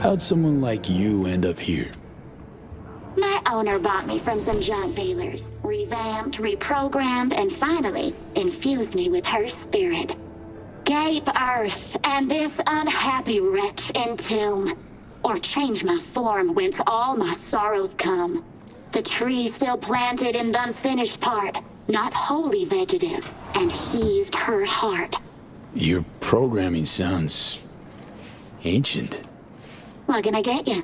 How'd someone like you end up here? My owner bought me from some junk dealers, revamped, reprogrammed, and finally infused me with her spirit. Gape earth and this unhappy wretch entomb, or change my form whence all my sorrows come. The tree still planted in the unfinished part, not wholly vegetative, and heaved her heart. Your programming sounds ancient. What can I get you?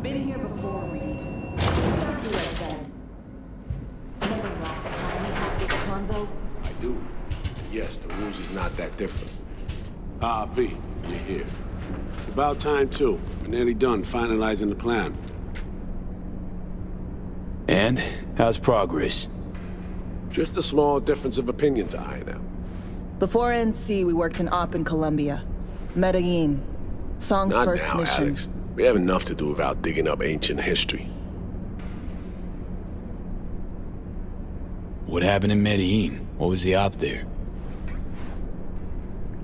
Been here before, Reed. Start you right then. Remember last time we had this convo? I do. Yes, the rules is not that different. Ah, V, you're here. It's about time, too. We're nearly done finalizing the plan. And how's progress? Just a small difference of opinion to iron out. Before NC, we worked in Op in Colombia. Medellin. Song's Not first now, mission. Alex. We have enough to do without digging up ancient history. What happened in Medellin? What was the op there?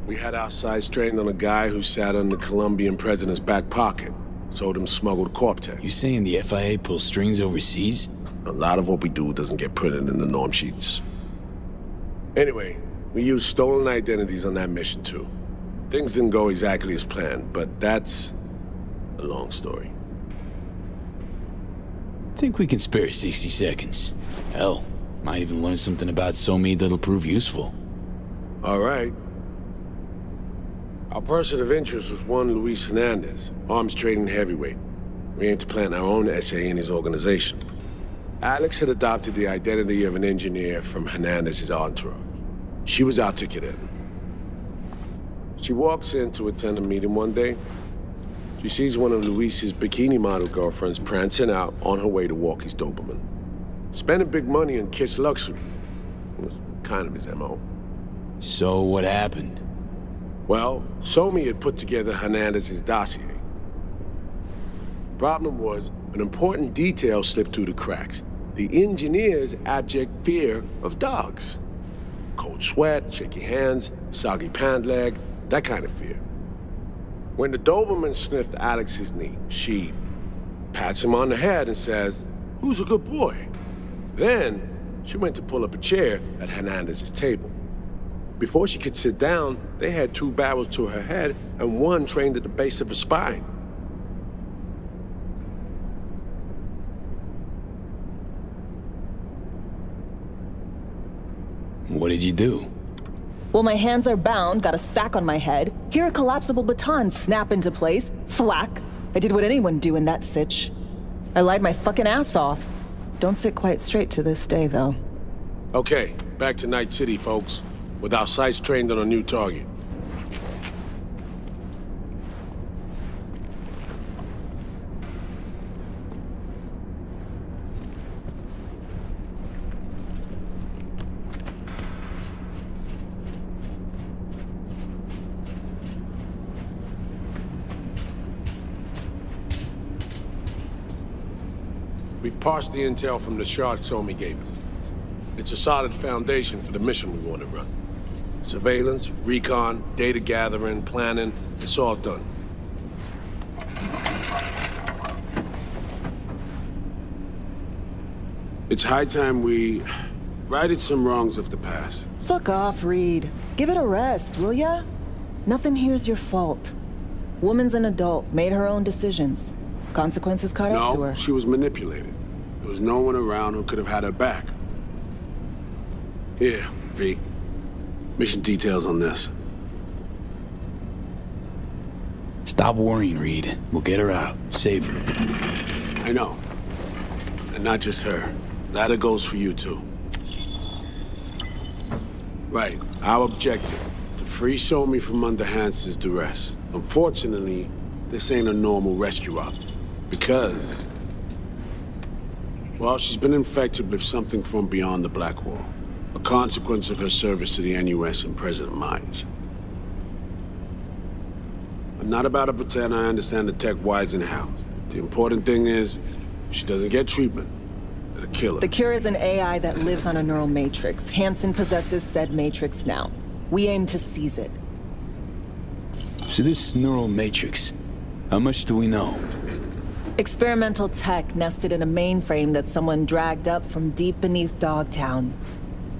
We had our sights trained on a guy who sat on the Colombian president's back pocket. Sold him smuggled Corp-Tech. You saying the FIA pulls strings overseas? A lot of what we do doesn't get printed in the norm sheets. Anyway, we used stolen identities on that mission too. Things didn't go exactly as planned, but that's a long story. Think we can spare 60 seconds. Hell, might even learn something about Somi that'll prove useful. All right. Our person of interest was one Luis Hernandez, arms trading heavyweight. We aim to plant our own SA in his organization. Alex had adopted the identity of an engineer from Hernandez's entourage. She was our ticket in. She walks in to attend a meeting one day. She sees one of Luis's bikini model girlfriends prancing out on her way to walk his Doberman. Spending big money on kitsch luxury. It was kind of his MO. So what happened? Well, Somi had put together Hernandez's dossier. Problem was, an important detail slipped through the cracks. The engineer's abject fear of dogs. Cold sweat, shaky hands, soggy pant leg, that kind of fear. When the Doberman sniffed Alex's knee, she pats him on the head and says, "Who's a good boy?" Then, she went to pull up a chair at Hernandez's table. Before she could sit down, they had two barrels to her head and one trained at the base of her spine. What did you do? Well, my hands are bound, got a sack on my head, hear a collapsible baton snap into place, thwack. I did what anyone do in that sitch. I lied my fucking ass off. Don't sit quite straight to this day, though. Okay, back to Night City, folks, with our sights trained on a new target. We've parsed the intel from the shard Somi gave us. It's a solid foundation for the mission we want to run. Surveillance, recon, data gathering, planning, it's all done. It's high time we righted some wrongs of the past. Fuck off, Reed. Give it a rest, will ya? Nothing here's your fault. Woman's an adult, made her own decisions. Consequences caught up to her. No, she was manipulated. There was no one around who could have had her back. Here, V. Mission details on this. Stop worrying, Reed. We'll get her out. Save her. I know. And not just her. That goes for you, too. Right. Our objective. To free Somi from under Hansen's duress. Unfortunately, this ain't a normal rescue op. Because... well, she's been infected with something from beyond the Black Wall. A consequence of her service to the NUS and President Myers. I'm not about to pretend I understand the tech whys and hows. The important thing is, if she doesn't get treatment, it'll kill her. The cure is an AI that lives on a neural matrix. Hansen possesses said matrix now. We aim to seize it. So this neural matrix, how much do we know? Experimental tech nested in a mainframe that someone dragged up from deep beneath Dogtown.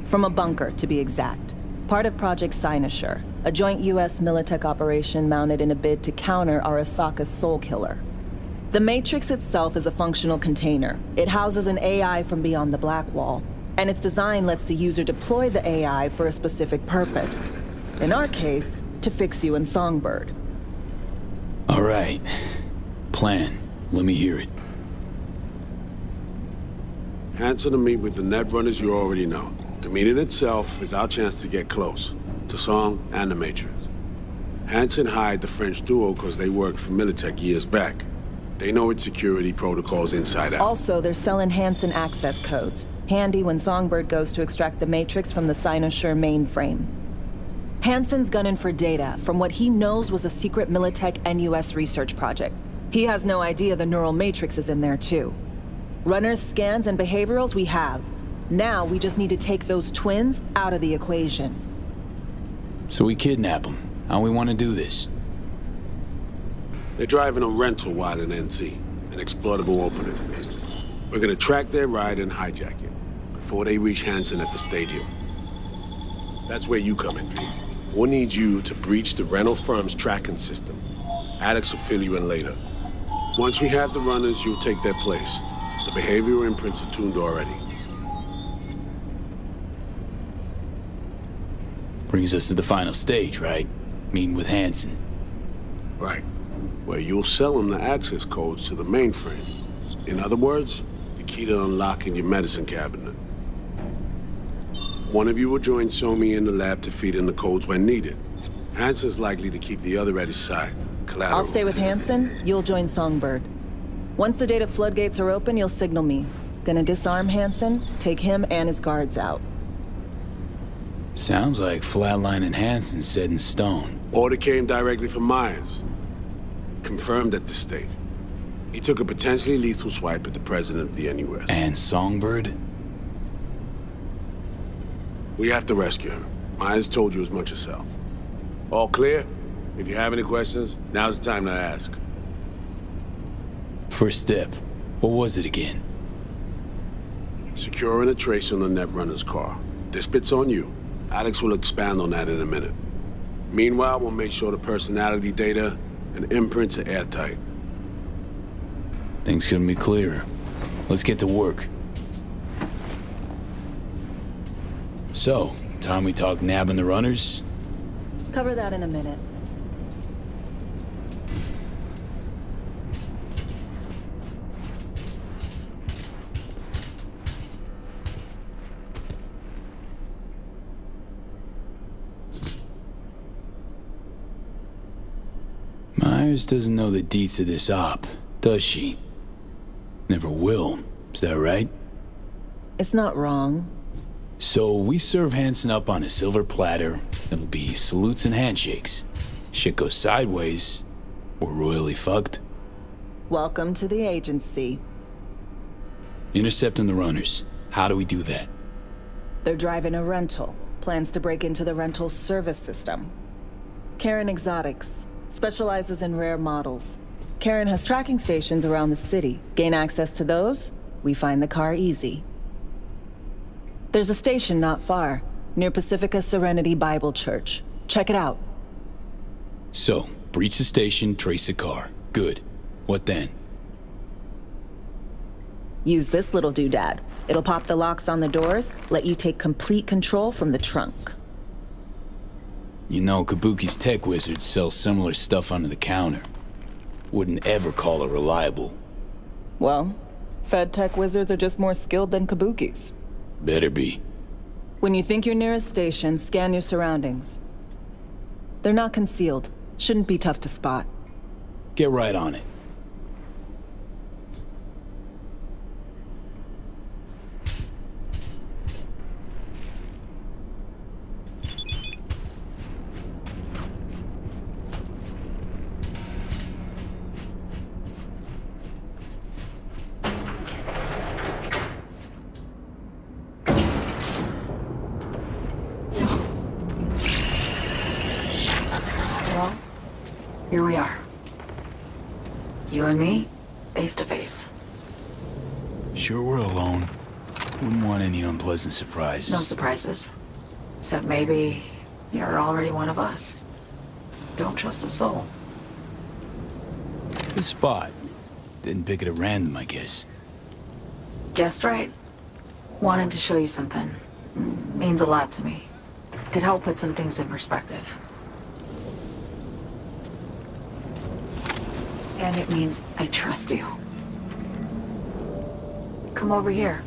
From a bunker, to be exact. Part of Project Cynosure, a joint US Militech operation mounted in a bid to counter Arasaka's Soul Killer. The Matrix itself is a functional container. It houses an AI from beyond the Black Wall, and its design lets the user deploy the AI for a specific purpose. In our case, to fix you and Songbird. All right. Plan. Let me hear it. Hansen to meet with the Netrunners you already know. The meeting itself is our chance to get close. To Song and the Matrix. Hansen hired the French duo because they worked for Militech years back. They know its security protocols inside out. Also, they're selling Hansen access codes. Handy when Songbird goes to extract the Matrix from the Cynosure mainframe. Hansen's gunning for data from what he knows was a secret Militech NUS research project. He has no idea the neural matrix is in there too. Runners, scans, and behaviorals we have. Now we just need to take those twins out of the equation. So we kidnap them. How we want to do this? They're driving a rental while in NT, an exploitable opening. We're gonna track their ride and hijack it before they reach Hansen at the stadium. That's where you come in, V. We'll need you to breach the rental firm's tracking system. Alex will fill you in later. Once we have the runners, you'll take their place. The behavioral imprints are tuned already. Brings us to the final stage, right? Meeting with Hansen. Right. Where you'll sell them the access codes to the mainframe. In other words, the key to unlocking your medicine cabinet. One of you will join Somi in the lab to feed in the codes when needed. Hansen's likely to keep the other at his side. Collateral. I'll stay with Hansen, you'll join Songbird. Once the data floodgates are open, you'll signal me. Gonna disarm Hansen, take him and his guards out. Sounds like flatlining Hansen set in stone. Order came directly from Myers. Confirmed at this stage. He took a potentially lethal swipe at the president of the NUS. And Songbird? We have to rescue her. Myers told you as much herself. All clear? If you have any questions, now's the time to ask. First step. What was it again? Securing a trace on the Netrunner's car. This bit's on you. Alex will expand on that in a minute. Meanwhile, we'll make sure the personality data and imprints are airtight. Things couldn't be clearer. Let's get to work. So, time we talk nabbing the runners? Cover that in a minute. Myers doesn't know the deets of this op, does she? Never will. Is that right? It's not wrong. So we serve Hansen up on a silver platter. It'll be salutes and handshakes. Shit goes sideways, we're royally fucked. Welcome to the agency. Intercepting the runners. How do we do that? They're driving a rental. Plans to break into the rental service system. Karen Exotics. Specializes in rare models. Karen has tracking stations around the city. Gain access to those, we find the car easy. There's a station not far, near Pacifica Serenity Bible Church. Check it out. So, breach the station, trace the car. Good. What then? Use this little doodad. It'll pop the locks on the doors, let you take complete control from the trunk. You know, Kabuki's tech wizards sell similar stuff under the counter. Wouldn't ever call it reliable. Well, Fed tech wizards are just more skilled than Kabukis. Better be. When you think you're near a station, scan your surroundings. They're not concealed. Shouldn't be tough to spot. Get right on it. Well, here we are. You and me, face to face. Sure we're alone. Wouldn't want any unpleasant surprises. No surprises. Except maybe you're already one of us. Don't trust a soul. Good spot. Didn't pick it at random, I guess. Guessed right. Wanted to show you something. Means a lot to me. Could help put some things in perspective. And it means I trust you. Come over here.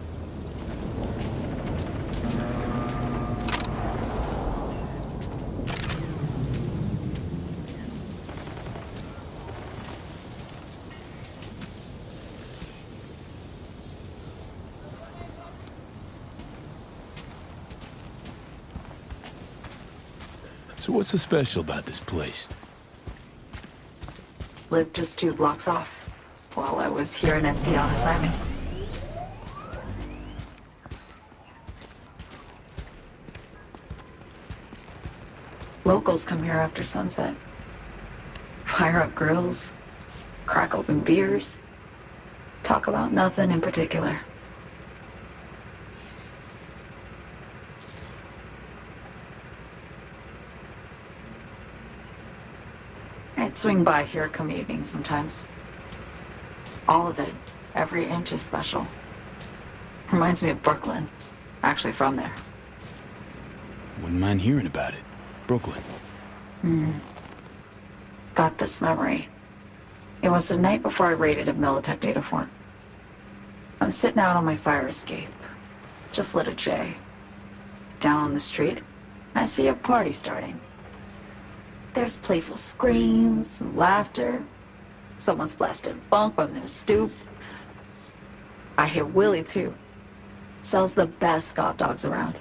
So what's so special about this place? Lived just 2 blocks off while I was here in NC on assignment. Locals come here after sunset. Fire up grills, crack open beers, talk about nothing in particular. I'd swing by here come evening sometimes. All of it, every inch is special. Reminds me of Brooklyn. Actually from there. Wouldn't mind hearing about it. Brooklyn. Got this memory. It was the night before I raided a Militech data fort. I'm sitting out on my fire escape. Just lit a J. Down on the street, I see a party starting. There's playful screams and laughter. Someone's blasting funk from their stoop. I hear Willie, too. Sells the best scout dogs around.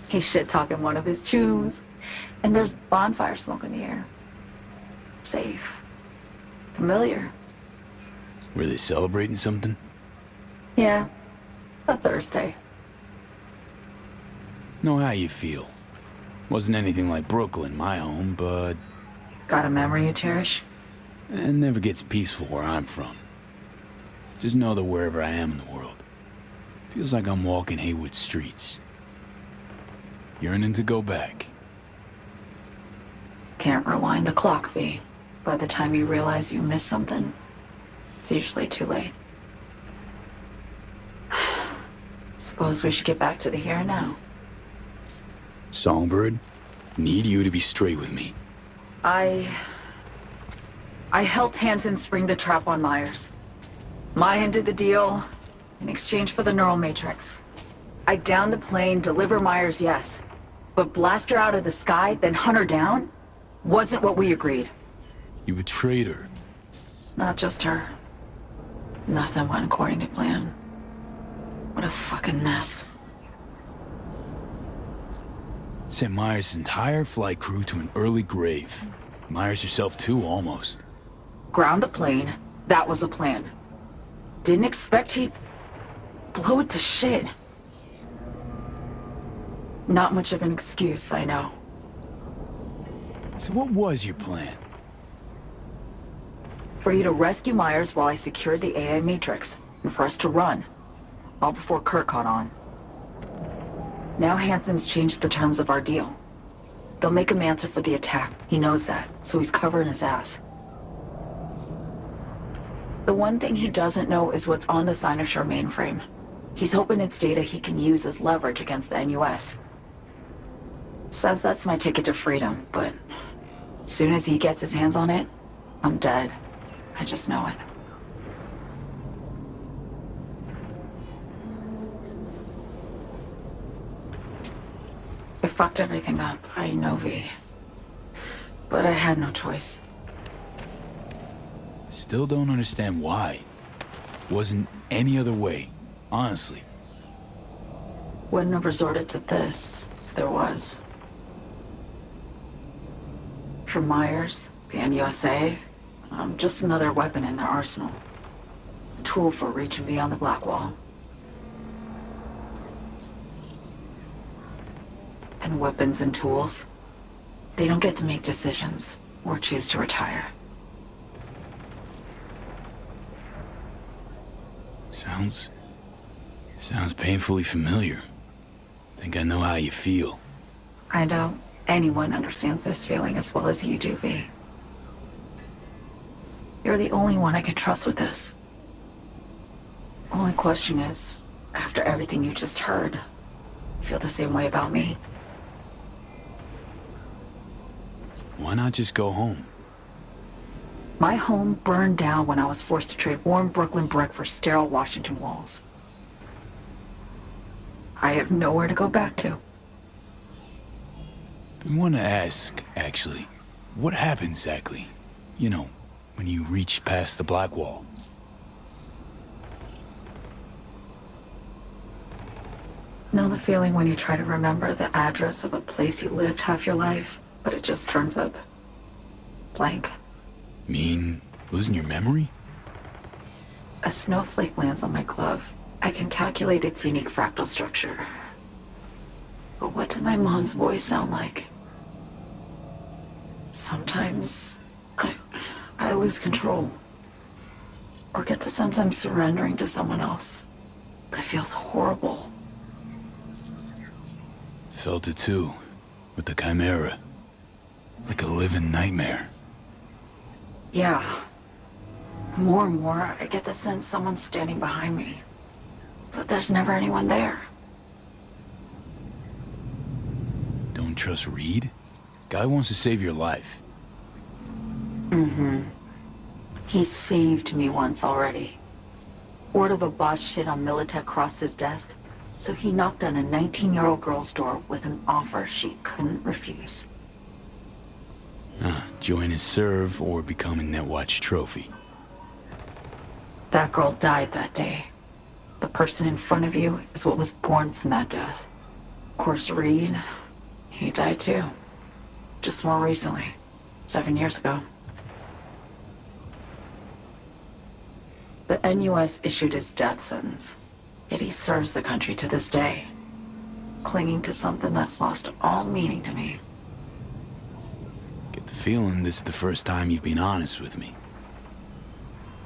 He's shit-talking one of his chooms. And there's bonfire smoke in the air. Safe. Familiar. Were they celebrating something? Yeah. A Thursday. Know how you feel. Wasn't anything like Brooklyn, my home, but... Got a memory you cherish? It never gets peaceful where I'm from. Just know that wherever I am in the world, feels like I'm walking Haywood streets. Yearning to go back. Can't rewind the clock, V. By the time you realize you missed something, it's usually too late. Suppose we should get back to the here and now. Songbird, need you to be straight with me. I helped Hansen spring the trap on Myers. Maya did the deal in exchange for the neural matrix. I downed the plane, deliver Myers, yes. But blast her out of the sky, then hunt her down? Wasn't what we agreed. You betrayed her. Not just her. Nothing went according to plan. What a fucking mess. Sent Myers' entire flight crew to an early grave. Myers herself too, almost. Ground the plane, that was the plan. Didn't expect he'd blow it to shit. Not much of an excuse, I know. So what was your plan? For you to rescue Myers while I secured the AI Matrix, and for us to run. All before Kurt caught on. Now Hansen's changed the terms of our deal. They'll make him answer for the attack. He knows that, so he's covering his ass. The one thing he doesn't know is what's on the Cynosure mainframe. He's hoping it's data he can use as leverage against the NUS. Says that's my ticket to freedom, but as soon as he gets his hands on it, I'm dead. I just know it. I fucked everything up, I know, V. But I had no choice. Still don't understand why. Wasn't any other way, honestly. Wouldn't have resorted to this if there was. For Myers, the NUSA, I'm just another weapon in their arsenal. A tool for reaching beyond the Black Wall. And weapons and tools, they don't get to make decisions or choose to retire. Sounds painfully familiar. Think I know how you feel. I doubt anyone understands this feeling as well as you do, V. You're the only one I can trust with this. Only question is, after everything you just heard, feel the same way about me? Why not just go home? My home burned down when I was forced to trade warm Brooklyn brick for sterile Washington walls. I have nowhere to go back to. I want to ask, actually, what happened exactly? You know, when you reached past the Black Wall. Know the feeling when you try to remember the address of a place you lived half your life, but it just turns up blank? Mean losing your memory? A snowflake lands on my glove. I can calculate its unique fractal structure. But what did my mom's voice sound like? Sometimes I lose control. Or get the sense I'm surrendering to someone else. But it feels horrible. Felt it too, with the Chimera. Like a living nightmare. Yeah. More and more, I get the sense someone's standing behind me. But there's never anyone there. Don't trust Reed? Guy wants to save your life. He saved me once already. Word of a boss shit on Militech crossed his desk, so he knocked on a 19-year-old girl's door with an offer she couldn't refuse. Join his serve or become a Netwatch trophy. That girl died that day. The person in front of you is what was born from that death. Of course, Reed, he died too. Just more recently. 7 years ago. The NUS issued his death sentence, yet he serves the country to this day, clinging to something that's lost all meaning to me. Get the feeling this is the first time you've been honest with me.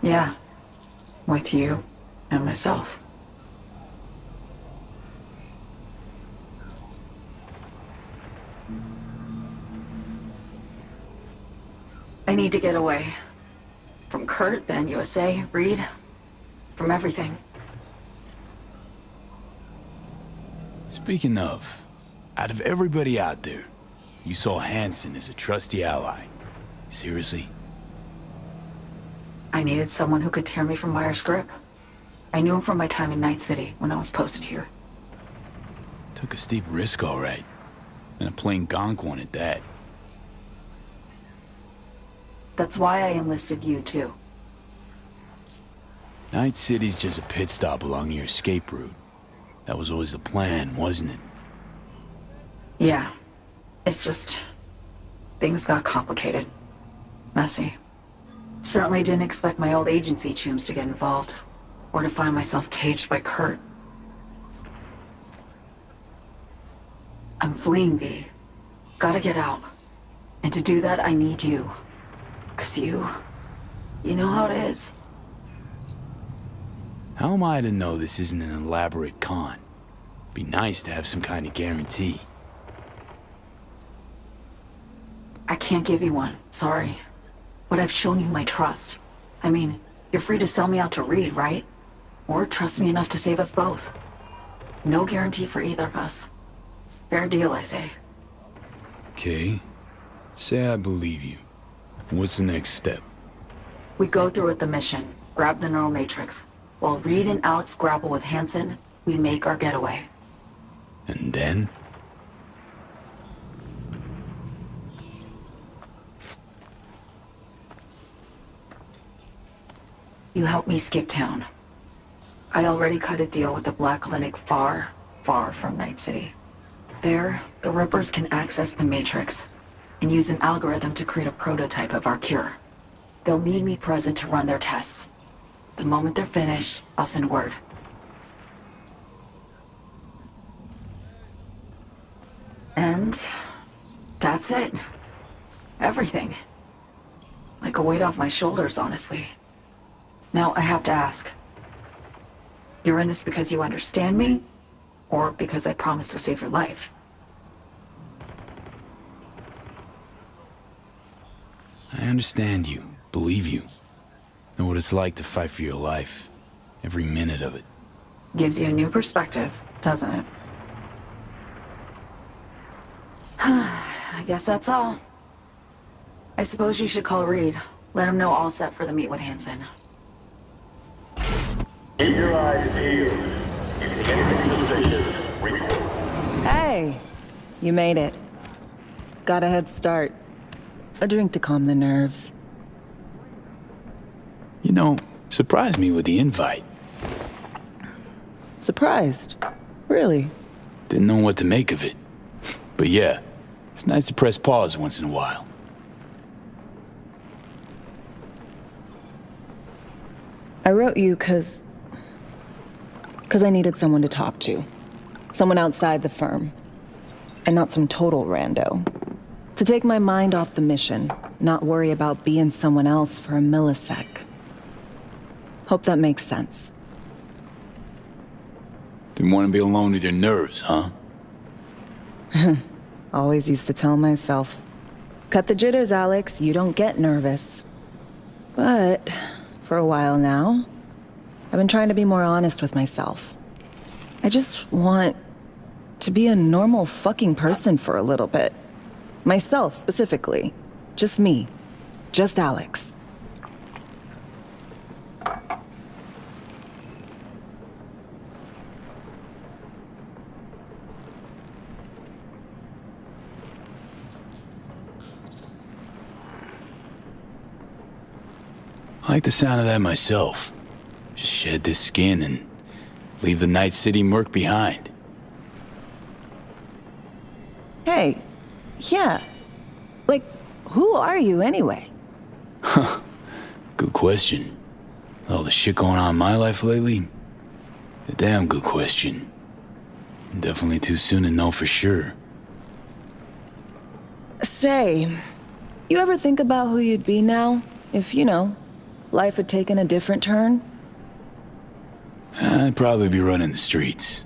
Yeah, with you and myself. I need to get away. From Kurt, the NUSA, Reed, from everything. Speaking of, out of everybody out there, you saw Hansen as a trusty ally. Seriously? I needed someone who could tear me from Myers' grip. I knew him from my time in Night City when I was posted here. Took a steep risk, all right. And a plain gonk one at that. That's why I enlisted you, too. Night City's just a pit stop along your escape route. That was always the plan, wasn't it? Yeah. It's just... things got complicated. Messy. Certainly didn't expect my old agency chooms to get involved. Or to find myself caged by Kurt. I'm fleeing, V. Gotta get out. And to do that, I need you. 'Cause you know how it is. How am I to know this isn't an elaborate con? Be nice to have some kind of guarantee. I can't give you one, sorry. But I've shown you my trust. I mean, you're free to sell me out to Reed, right? Or trust me enough to save us both. No guarantee for either of us. Fair deal, I say. Okay. Say I believe you. What's the next step? We go through with the mission, grab the neural matrix. While Reed and Alex grapple with Hansen, we make our getaway. And then? You help me skip town. I already cut a deal with the Black Clinic far, far from Night City. There, the Rippers can access the Matrix and use an algorithm to create a prototype of our cure. They'll need me present to run their tests. The moment they're finished, I'll send word. And that's it. Everything. Like a weight off my shoulders, honestly. Now I have to ask. You're in this because you understand me? Or because I promised to save your life? I understand you. Believe you. Know what it's like to fight for your life. Every minute of it. Gives you a new perspective, doesn't it? I guess that's all. I suppose you should call Reed. Let him know all set for the meet with Hansen. Keep your eyes peeled. You see anything suspicious, report. Hey, you made it. Got a head start. A drink to calm the nerves. You know, surprised me with the invite. Surprised? Really? Didn't know what to make of it. But yeah, it's nice to press pause once in a while. I wrote you because I needed someone to talk to. Someone outside the firm. And not some total rando. To take my mind off the mission, not worry about being someone else for a millisec. Hope that makes sense. Didn't want to be alone with your nerves, huh? Always used to tell myself, cut the jitters, Alex, you don't get nervous. But for a while now, I've been trying to be more honest with myself. I just want to be a normal fucking person for a little bit. Myself, specifically. Just me. Just Alex. I like the sound of that myself. Just shed this skin and leave the Night City murk behind. Hey, yeah. Like, who are you anyway? Good question. All the shit going on in my life lately? A damn good question. Definitely too soon to know for sure. Say, you ever think about who you'd be now? If, life had taken a different turn? I'd probably be running the streets.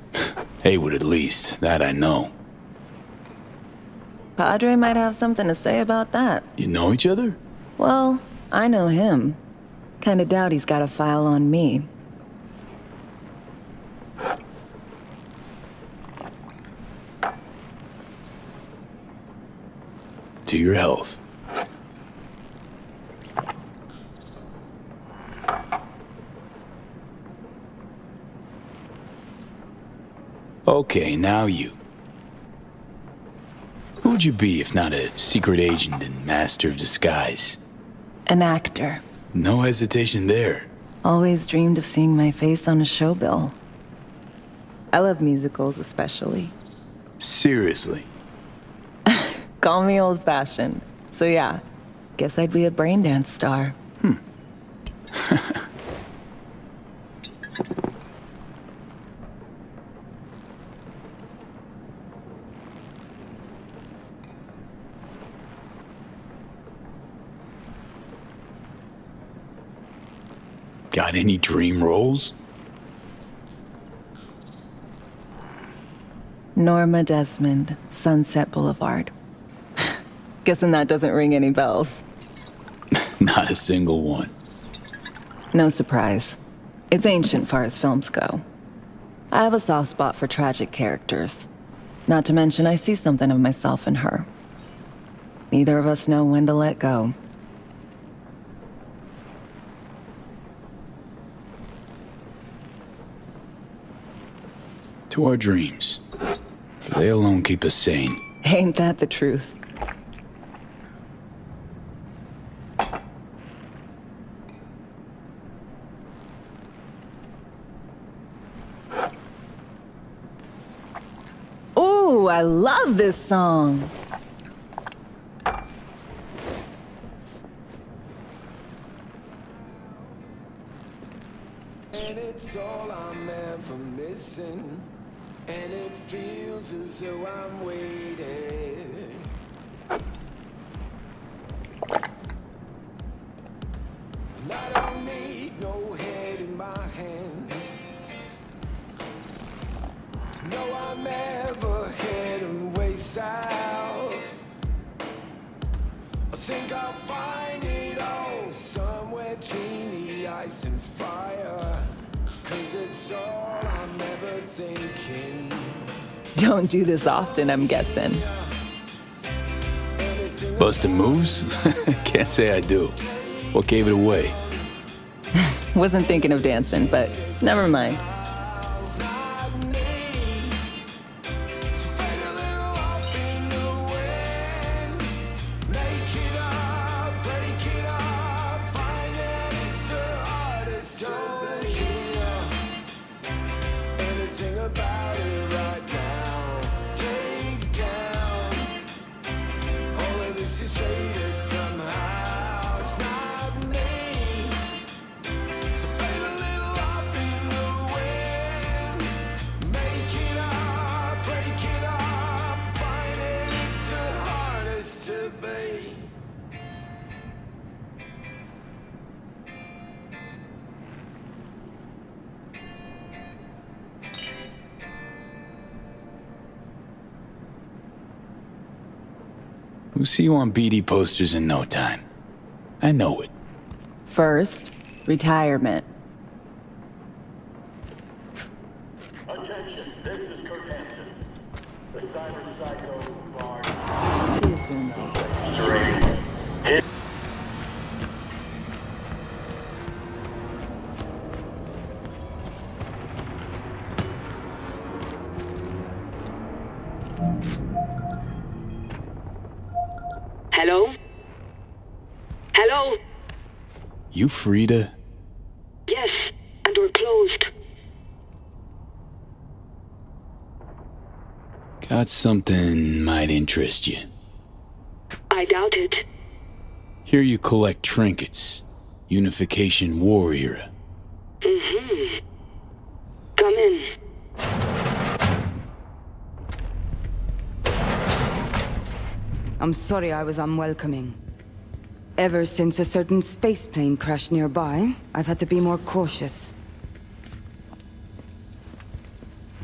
Haywood at least, that I know. Padre might have something to say about that. You know each other? Well, I know him. Kinda doubt he's got a file on me. To your health. Okay, now you. Who would you be if not a secret agent and master of disguise? An actor. No hesitation there. Always dreamed of seeing my face on a show bill. I love musicals especially. Seriously. Call me old-fashioned. So yeah, guess I'd be a braindance star. Got any dream roles? Norma Desmond, Sunset Boulevard. Guessing that doesn't ring any bells. Not a single one. No surprise. It's ancient far as films go. I have a soft spot for tragic characters. Not to mention I see something of myself in her. Neither of us know when to let go. To our dreams. For they alone keep us sane. Ain't that the truth? Ooh, I love this song. And it's all I'm ever missing. And it feels as though I'm waiting. And I don't need no head in my hands to know I'm ever heading way south. I think I'll find it all somewhere between the ice and fire. 'Cause it's all I'm ever thinking. Don't do this often, I'm guessing. Busting moves? Can't say I do. What gave it away? Wasn't thinking of dancing, but never mind. We'll see you on BD posters in no time. I know it. First, retirement. Attention, this is Kurt Hansen. The cyber psycho bar. See you soon. Hit. Hello? Hello? You free to... Yes, and we're closed. Got something might interest you. I doubt it. Here you collect trinkets. Unification War era. Come in. I'm sorry I was unwelcoming. Ever since a certain space plane crashed nearby, I've had to be more cautious.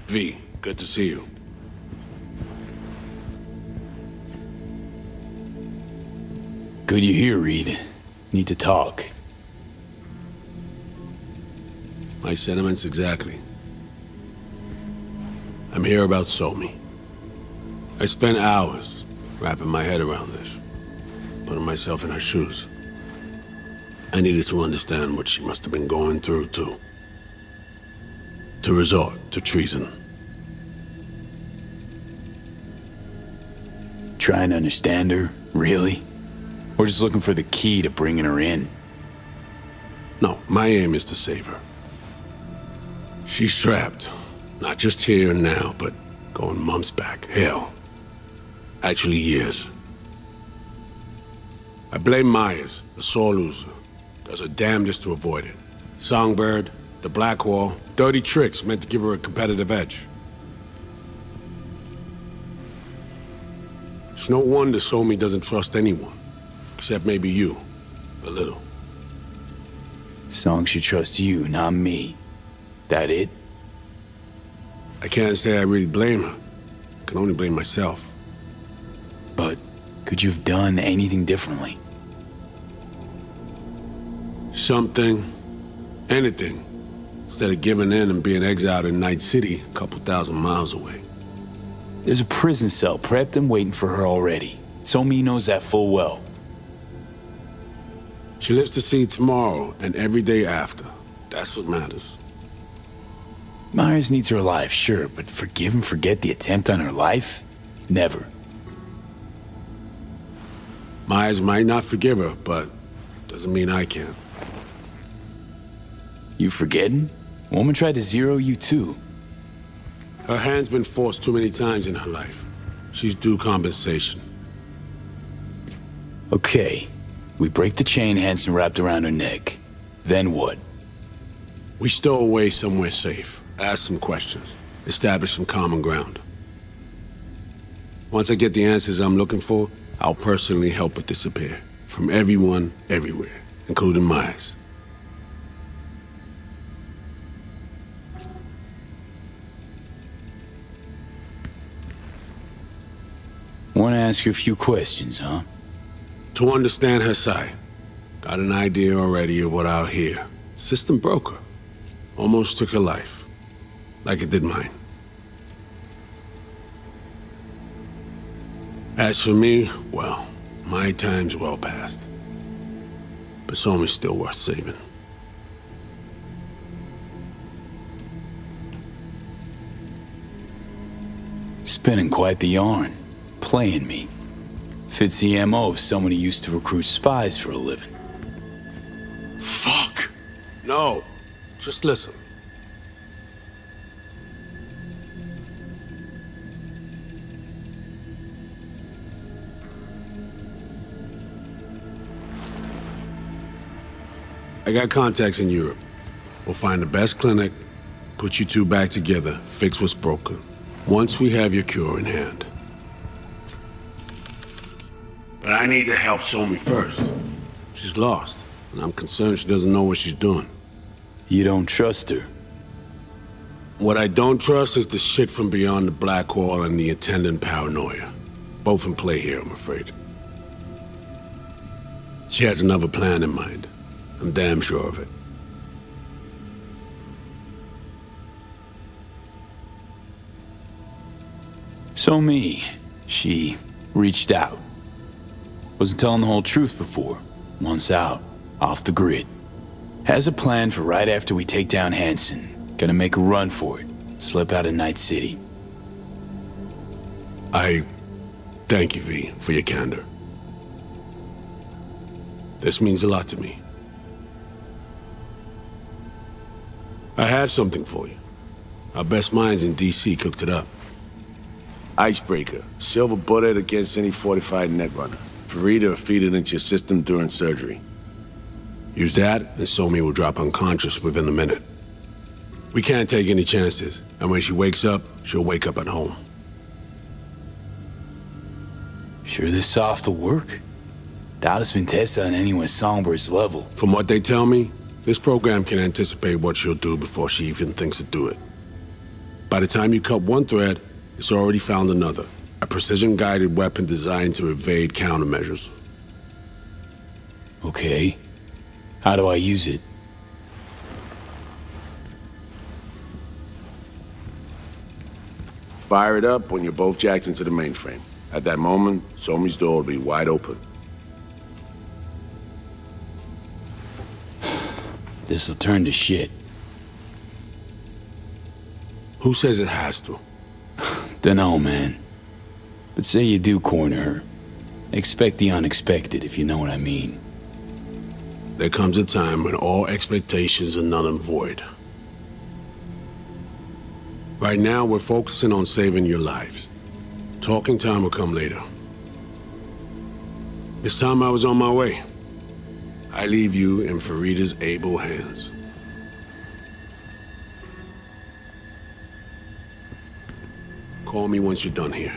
V, good to see you. Good you're here, Reed. Need to talk. My sentiments exactly. I'm here about Somi. I spent hours wrapping my head around this, putting myself in her shoes. I needed to understand what she must have been going through, too. To resort to treason. Trying to understand her? Really? Or just looking for the key to bringing her in? No, my aim is to save her. She's trapped. Not just here and now, but going months back. Hell. Actually, years. I blame Myers, the sore loser. Does her damnedest to avoid it. Songbird, the Blackwall, dirty tricks meant to give her a competitive edge. It's no wonder Somi doesn't trust anyone. Except maybe you. A little. Song should trust you, not me. That it? I can't say I really blame her. I can only blame myself. But Could you have done anything differently? Something. Anything. Instead of giving in and being exiled in Night City, a couple thousand miles away. There's a prison cell prepped and waiting for her already. Somi knows that full well. She lives to see tomorrow and every day after. That's what matters. Myers needs her alive, sure, but forgive and forget the attempt on her life? Never. Myers might not forgive her, but doesn't mean I can. You forgetting? Woman tried to zero you too. Her hand's been forced too many times in her life. She's due compensation. Okay. We break the chain Hansen wrapped around her neck. Then what? We stow away somewhere safe, ask some questions, establish some common ground. Once I get the answers I'm looking for, I'll personally help her disappear. From everyone, everywhere, including Myers. Want to ask you a few questions, huh? To understand her side. Got an idea already of what I'll hear. System broke her. Almost took her life. Like it did mine. As for me, well, my time's well past. But Somi's still worth saving. Spinning quite the yarn. Playing me. Fits the MO of someone who used to recruit spies for a living. Fuck! No. Just listen. I got contacts in Europe. We'll find the best clinic, put you two back together, fix what's broken. Once we have your cure in hand. But I need to help Somi first. She's lost, and I'm concerned she doesn't know what she's doing. You don't trust her? What I don't trust is the shit from beyond the black hole and the attendant paranoia. Both in play here, I'm afraid. She has another plan in mind. I'm damn sure of it. Somi, she reached out. Wasn't telling the whole truth before. Once out, off the grid. Has a plan for right after we take down Hansen. Gonna make a run for it. Slip out of Night City. I thank you, V, for your candor. This means a lot to me. I have something for you. Our best minds in DC cooked it up. Icebreaker, silver bullet against any fortified netrunner. Farida feed it into your system during surgery. Use that, and Somi will drop unconscious within a minute. We can't take any chances, and when she wakes up, she'll wake up at home. Sure this soft will work? Doubt it's been tested on anyone Songbird's level. From what they tell me, this program can anticipate what she'll do before she even thinks to do it. By the time you cut one thread, it's already found another. A precision-guided weapon designed to evade countermeasures. Okay. How do I use it? Fire it up when you're both jacked into the mainframe. At that moment, Somi's door will be wide open. This'll turn to shit. Who says it has to? Dunno, man. But say you do corner her. Expect the unexpected, if you know what I mean. There comes a time when all expectations are null and void. Right now, we're focusing on saving your lives. Talking time will come later. It's time I was on my way. I leave you in Farida's able hands. Call me once you're done here.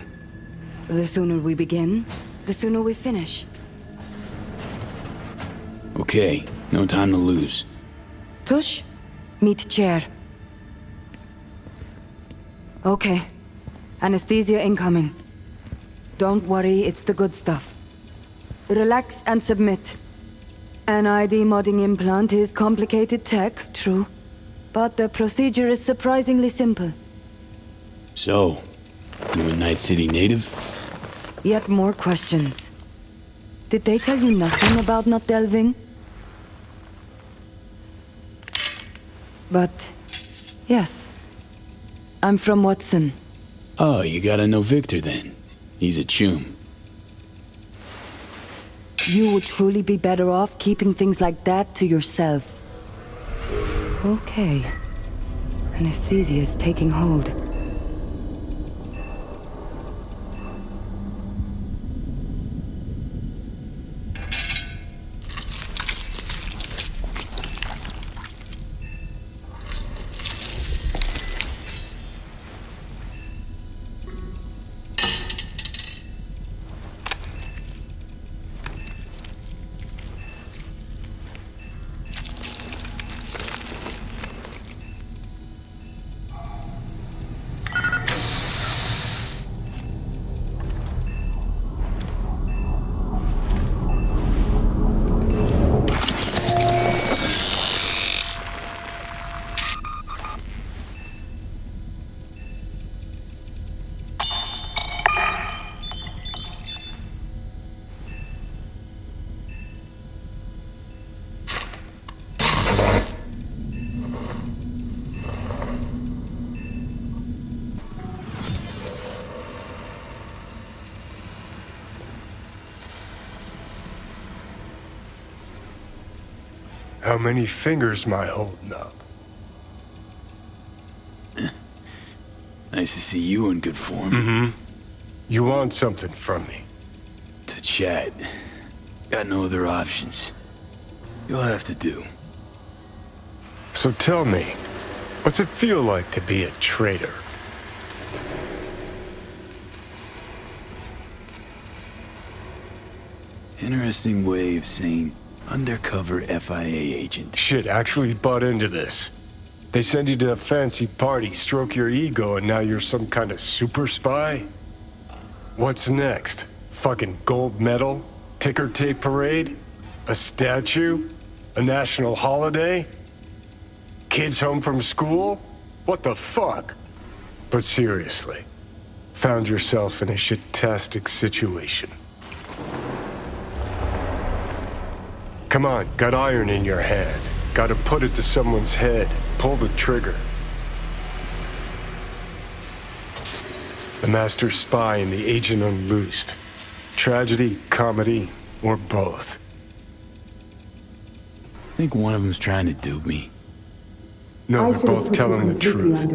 The sooner we begin, the sooner we finish. Okay, no time to lose. Tush, meet chair. Okay. Anesthesia incoming. Don't worry, it's the good stuff. Relax and submit. An ID modding implant is complicated tech, true. But the procedure is surprisingly simple. So, you a Night City native? Yet more questions. Did they tell you nothing about not delving? But, yes. I'm from Watson. Oh, you gotta know Victor then. He's a chum. You would truly be better off keeping things like that to yourself. Okay. Anesthesia is taking hold. How many fingers am I holding up? Nice to see you in good form. You want something from me? To chat. Got no other options. You'll have to do. So tell me, what's it feel like to be a traitor? Interesting way of saying undercover FIA agent. Shit, actually butt into this. They send you to a fancy party, stroke your ego, and now you're some kind of super spy? What's next? Fucking gold medal? Ticker tape parade? A statue? A national holiday? Kids home from school? What the fuck? But seriously, found yourself in a shit-tastic situation. Come on, got iron in your hand. Gotta put it to someone's head. Pull the trigger. The master spy and the agent unloosed. Tragedy, comedy, or both. I think one of them's trying to dupe me. No, they're both telling the truth.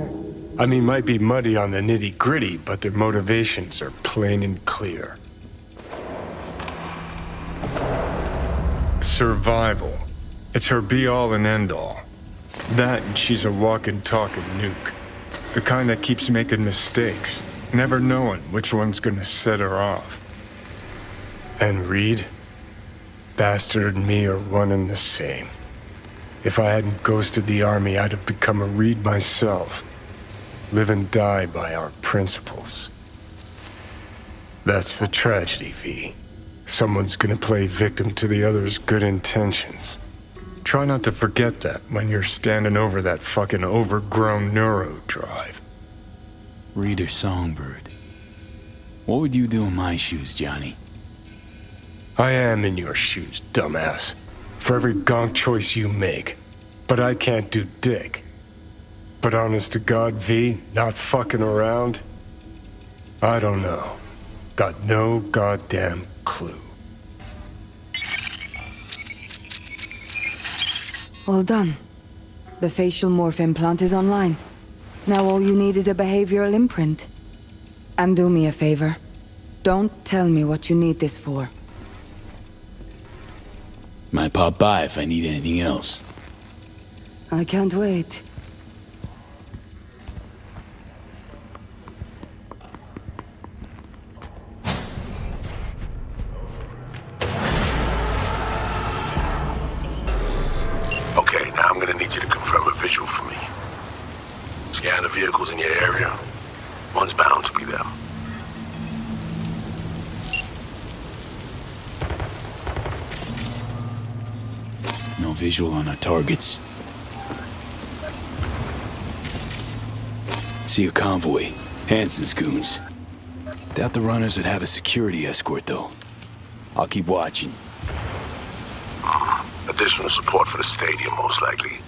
I mean, might be muddy on the nitty-gritty, but their motivations are plain and clear. Survival. It's her be-all and end-all. That and she's a walking, talking nuke. The kind that keeps making mistakes, never knowing which one's gonna set her off. And Reed? Bastard and me are one and the same. If I hadn't ghosted the army, I'd have become a Reed myself. Live and die by our principles. That's the tragedy, V. Someone's gonna play victim to the other's good intentions. Try not to forget that when you're standing over that fucking overgrown neuro drive. Reader Songbird. What would you do in my shoes, Johnny? I am in your shoes, dumbass. For every gonk choice you make. But I can't do dick. But honest to God, V, not fucking around? I don't know. Got no goddamn clue. All done. The facial morph implant is online. Now all you need is a behavioral imprint. And do me a favor. Don't tell me what you need this for. Might pop by if I need anything else. I can't wait. Okay, now I'm gonna need you to confirm a visual for me. Scan the vehicles in your area. One's bound to be them. No visual on our targets. See a convoy. Hansen's goons. Doubt the runners would have a security escort, though. I'll keep watching. Additional support for the stadium, most likely.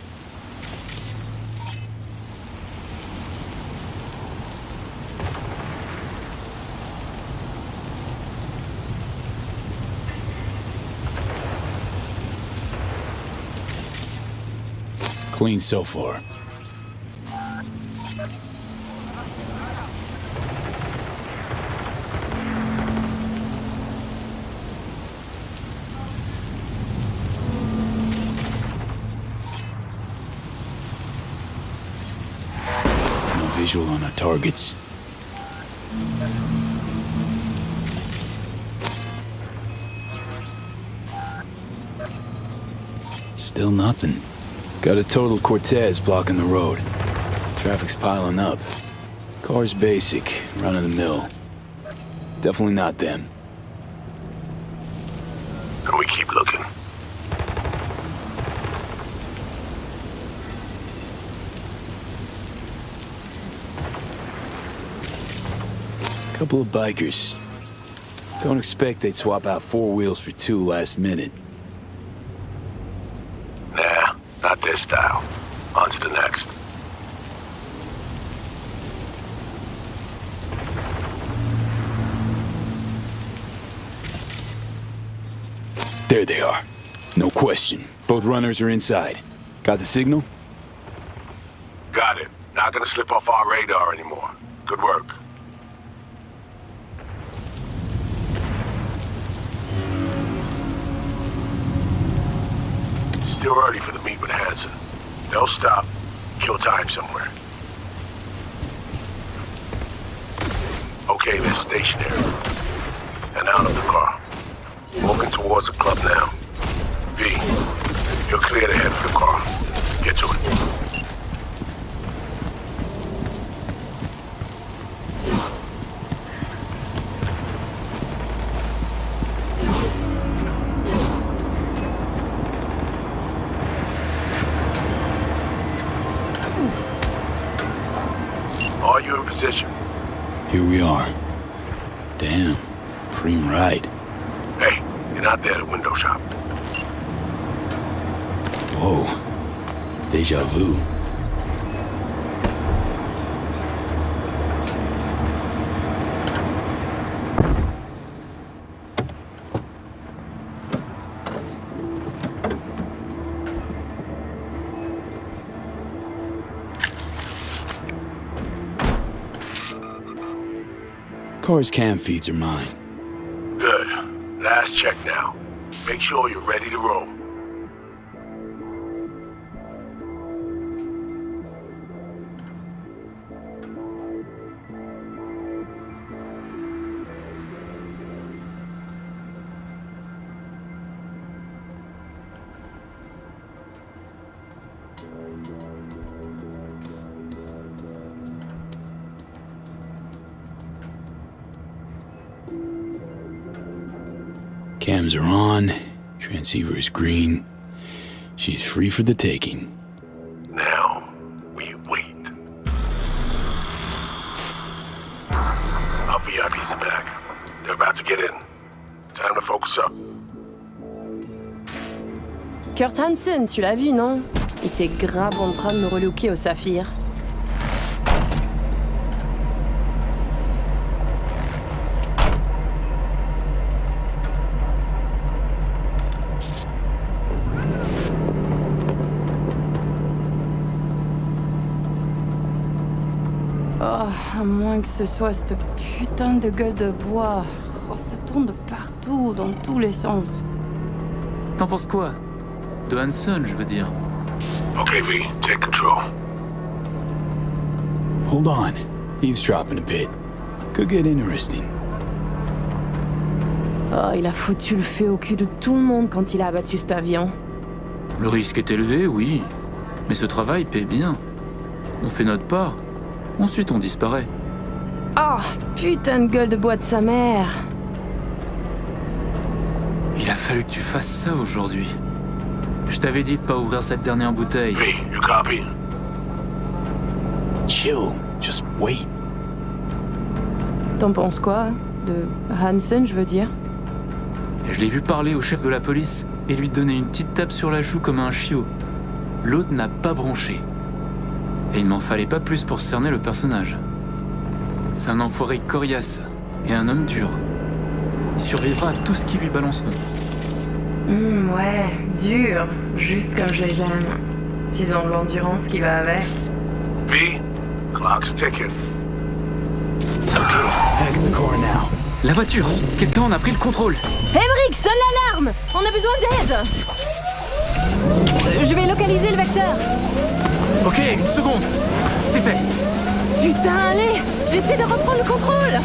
Clean so far. No visual on our targets. Still nothing. Got a total Cortez blocking the road. Traffic's piling up. Car's basic, run-of-the-mill. Definitely not them. And we keep looking. Couple of bikers. Don't expect they'd swap out 4 wheels for 2 last minute. Nah, not this style. On to the next. There they are. No question. Both runners are inside. Got the signal? Got it. Not gonna slip off our radar anymore. Good work. Still early for the meet with Hansen. They'll stop, kill time somewhere. Okay, they're stationary. And out of the car. Walking towards the club now. V, you're clear to head for the car. Get to it. Are you in position? Here we are. Damn. Preem ride. Hey, you're not there at window shop. Whoa. Deja vu. Car's cam feeds are mine. Good. Last check now. Make sure you're ready to roll. Cams are on. Transceiver is green. She's free for the taking. Now, we wait. Our VIPs are back. They're about to get in. Time to focus up. Kurt Hansen, tu l'as vu, non? Il était grave en train de me relooker au saphir. Oh, à moins que ce soit cette putain de gueule de bois. Oh, ça tourne de partout, dans tous les sens. T'en penses quoi? De Hansen, je veux dire. Okay, V, take control. Hold on. Eavesdropping a bit. Could get interesting. Oh, il a foutu le feu au cul de tout le monde quand il a abattu cet avion. Le risque est élevé, oui. Mais ce travail paie bien. On fait notre part. Ensuite, on disparaît. Oh, putain de gueule de bois de sa mère. Il a fallu que tu fasses ça aujourd'hui. Je t'avais dit de pas ouvrir cette dernière bouteille. V, you copy? Chill. Just wait. T'en penses quoi? De Hansen, je veux dire. Je l'ai vu parler au chef de la police et lui donner une petite tape sur la joue comme un chiot. L'autre n'a pas bronché. Et il m'en fallait pas plus pour cerner le personnage. C'est un enfoiré coriace et un homme dur. Il survivra à tout ce qui lui balanceront. Ouais, dur. Juste comme je les aime. S'ils ont l'endurance qui va avec. V, clock's ticking. Back in the car now. La voiture! Quelqu'un en a pris le contrôle! Emmerich, sonne l'alarme! On a besoin d'aide! Je vais localiser le vecteur. Ok, une seconde! C'est fait! Putain, allez! J'essaie de reprendre le contrôle!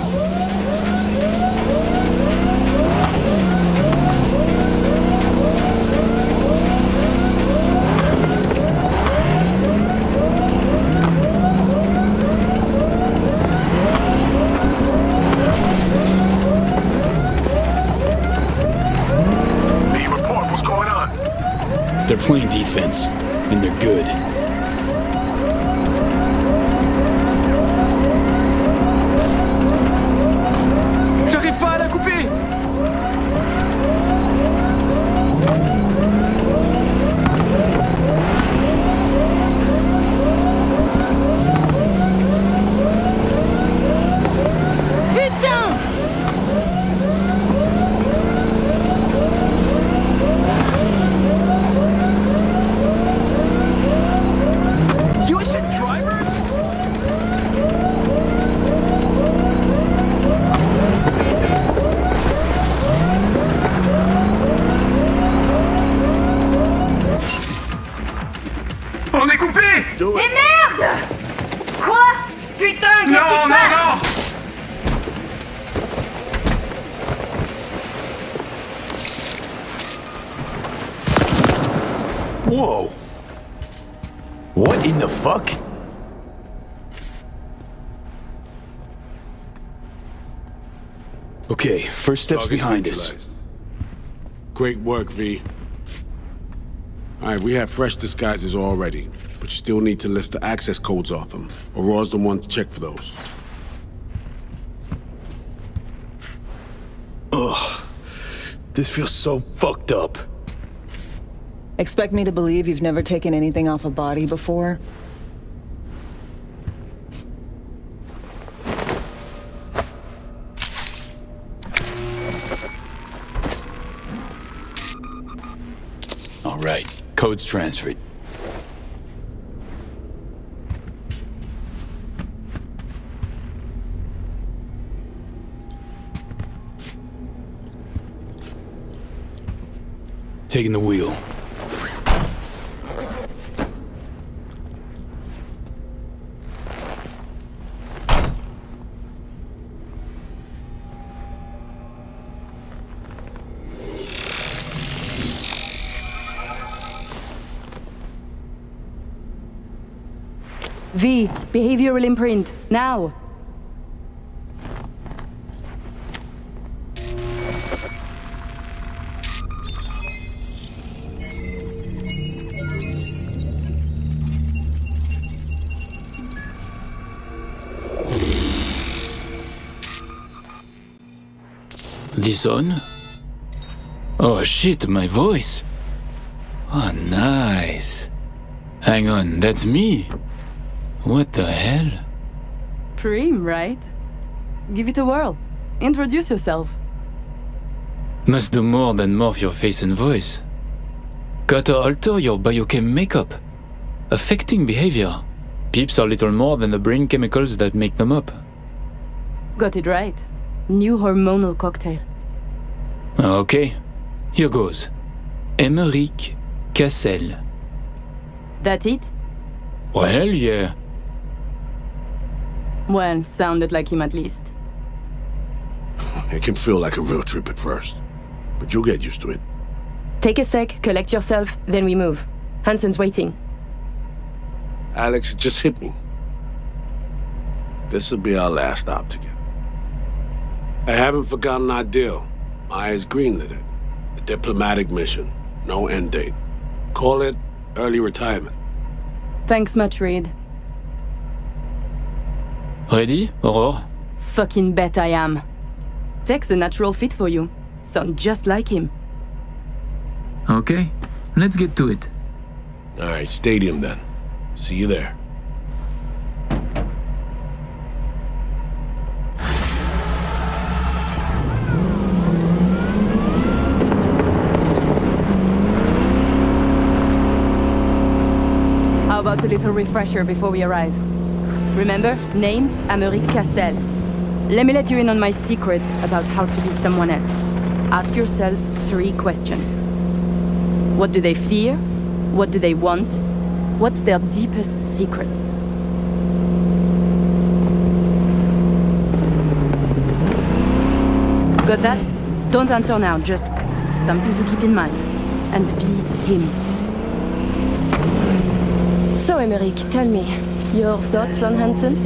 V, report, what's going on? They're playing defense, and they're good. J'arrive pas à la couper! Putain! You a shit driver? On est coupé! Do it. Merde! Quoi? Putain, qu'est-ce qui se passe? Whoa. What in the fuck? Okay, first steps Dog is behind us. neutralized. Great work, V. Alright, we have fresh disguises already, but you still need to lift the access codes off them. Aurora's the one to check for those. Ugh. This feels so fucked up. Expect me to believe you've never taken anything off a body before? All right, code's transferred. Taking the wheel. V, behavioral imprint, now! This on? Oh shit, my voice! Oh, nice. Hang on, that's me? What the hell? Prim, right? Give it a whirl. Introduce yourself. Must do more than morph your face and voice. Gotta alter your biochem makeup. Affecting behavior. Peeps are little more than the brain chemicals that make them up. Got it right. New hormonal cocktail. Okay, here goes. Emmerich Cassel. That it? Well, yeah. Well, sounded like him at least. It can feel like a real trip at first, but you'll get used to it. Take a sec, collect yourself, then we move. Hansen's waiting. Alex, it just hit me. This'll be our last stop together. I haven't forgotten our deal. Myers greenlit it. A diplomatic mission. No end date. Call it early retirement. Thanks much, Reed. Ready, Aurore? Fucking bet I am. Tech's a natural fit for you. Sound just like him. Okay, let's get to it. All right, stadium then. See you there. How about a little refresher before we arrive? Remember, name's Americ Cassel. Let me let you in on my secret about how to be someone else. Ask yourself 3 questions. What do they fear? What do they want? What's their deepest secret? Got that? Don't answer now, just something to keep in mind. And be him. So, Emeric, tell me, your thoughts on Hansen?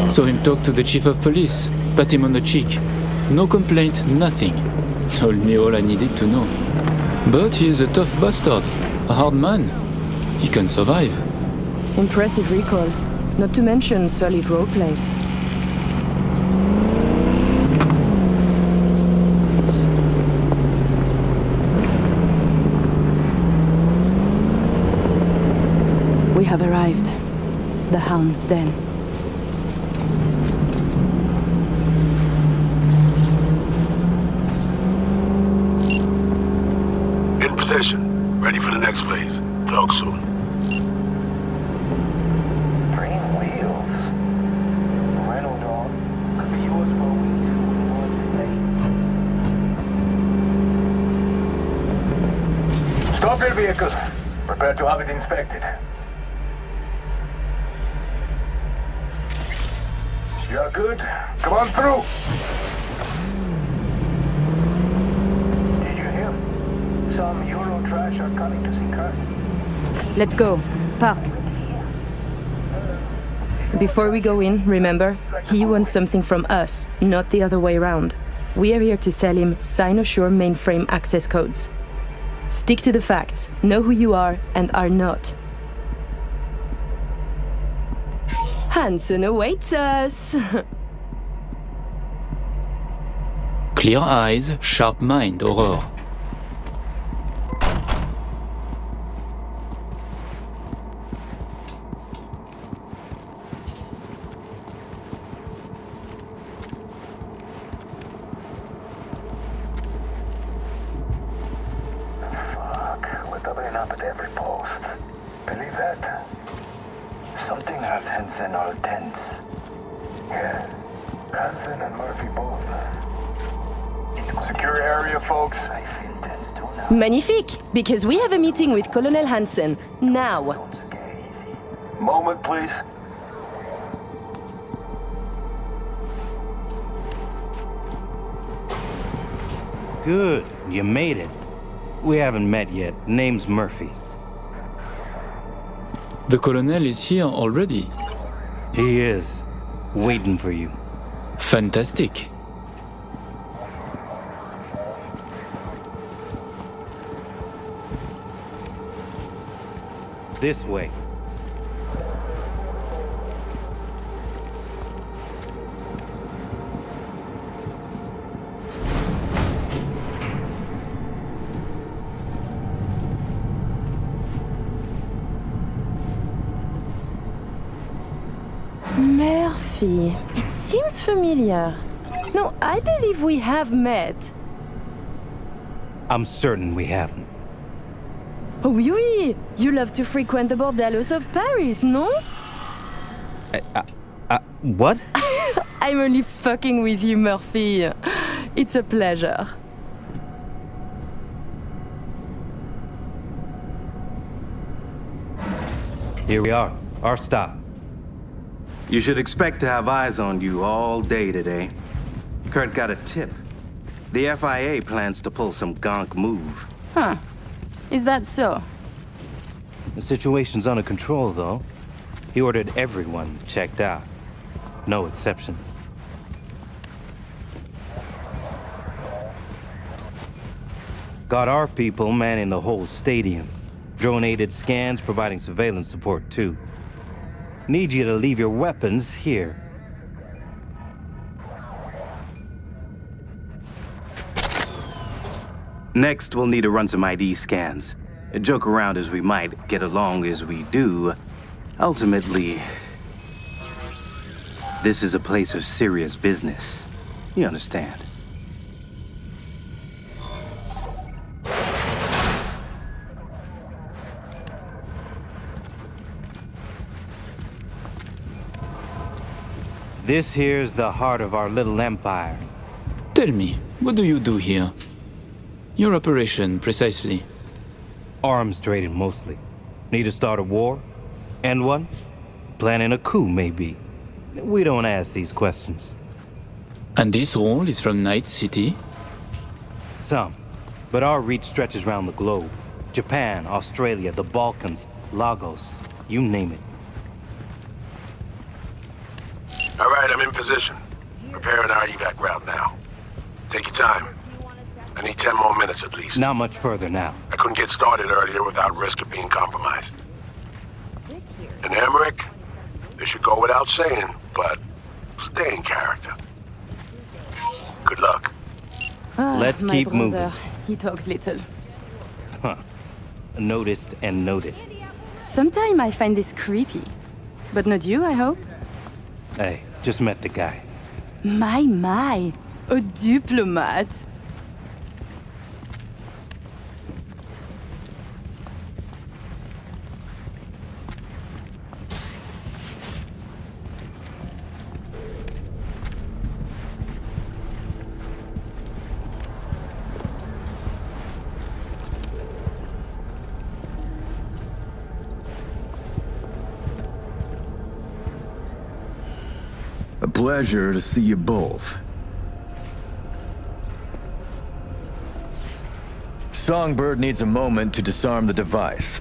Saw him talk to the chief of police, pat him on the cheek. No complaint, nothing. Told me all I needed to know. But he is a tough bastard, a hard man. He can survive. Impressive recall. Not to mention solid roleplay. We have arrived. The Hound's Den. In position. Ready for the next phase. Talk soon. Train wheels. Rental dog. Could be yours for a week too. What's it take? Stop your vehicle. Prepare to have it inspected. You're good. Come on through. Did you hear? Some Euro trash are coming to see Kurt. Let's go. Park. Before we go in, remember, he wants something from us, not the other way around. We are here to sell him Sinosure mainframe access codes. Stick to the facts, know who you are and are not. Hansen awaits us! Clear eyes, sharp mind, Aurore. We're doubling up at every post. Believe that? Something has Hansen all tense. Yeah, Hansen and Murphy both. Secure area, folks. I feel tense too now. Magnifique! Because we have a meeting with Colonel Hansen. Now. Don't scare easy. Moment, please. Good, you made it. We haven't met yet. Name's Murphy. The colonel is here already. He is. Waiting for you. Fantastic. This way. Murphy. It seems familiar. No, I believe we have met. I'm certain we haven't. Oh, oui! You love to frequent the bordellos of Paris, no? What? I'm only fucking with you, Murphy. It's a pleasure. Here we are. Our stop. You should expect to have eyes on you all day today. Kurt got a tip. The FIA plans to pull some gonk move. Huh. Is that so? The situation's under control, though. He ordered everyone checked out. No exceptions. Got our people manning the whole stadium. Drone-aided scans providing surveillance support, too. Need you to leave your weapons here. Next, we'll need to run some ID scans. Joke around as we might, get along as we do. Ultimately, this is a place of serious business. You understand? This here's the heart of our little empire. Tell me, what do you do here? Your operation, precisely. Arms trading, mostly. Need to start a war? End one? Planning a coup, maybe. We don't ask these questions. And this role is from Night City? Some. But our reach stretches around the globe. Japan, Australia, the Balkans, Lagos, you name it. All right, I'm in position. Preparing our evac route now. Take your time. I need 10 more minutes at least. Not much further now. I couldn't get started earlier without risk of being compromised. And Emmerich, this should go without saying, but stay in character. Good luck. Let's my keep brother. moving. He talks little. Huh. Noticed and noted. Sometimes I find this creepy. But not you, I hope? Hey, just met the guy. My. A diplomat. A pleasure to see you both. Songbird needs a moment to disarm the device.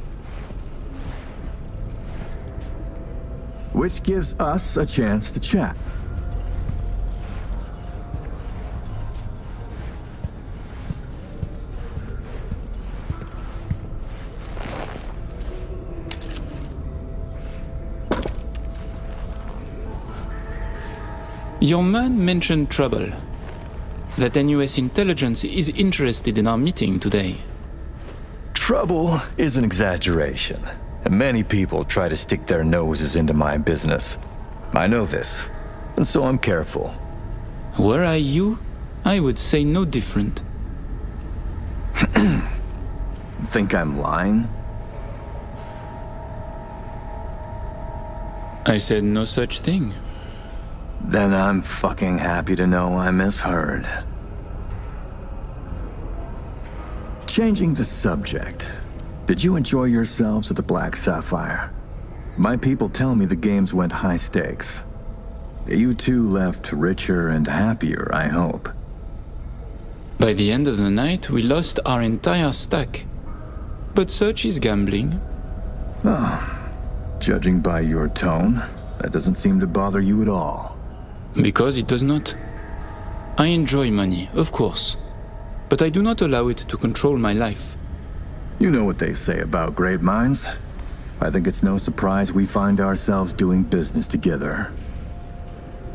Which gives us a chance to chat. Your man mentioned trouble. That NUS intelligence is interested in our meeting today. Trouble is an exaggeration, and many people try to stick their noses into my business. I know this, and so I'm careful. Were I you, I would say no different. Think I'm lying? I said no such thing. Then I'm fucking happy to know I misheard. Changing the subject. Did you enjoy yourselves at the Black Sapphire? My people tell me the games went high stakes. You two left richer and happier, I hope. By the end of the night, we lost our entire stack. But such is gambling. Oh, judging by your tone, that doesn't seem to bother you at all. Because it does not. I enjoy money, of course. But I do not allow it to control my life. You know what they say about great minds. I think it's no surprise we find ourselves doing business together.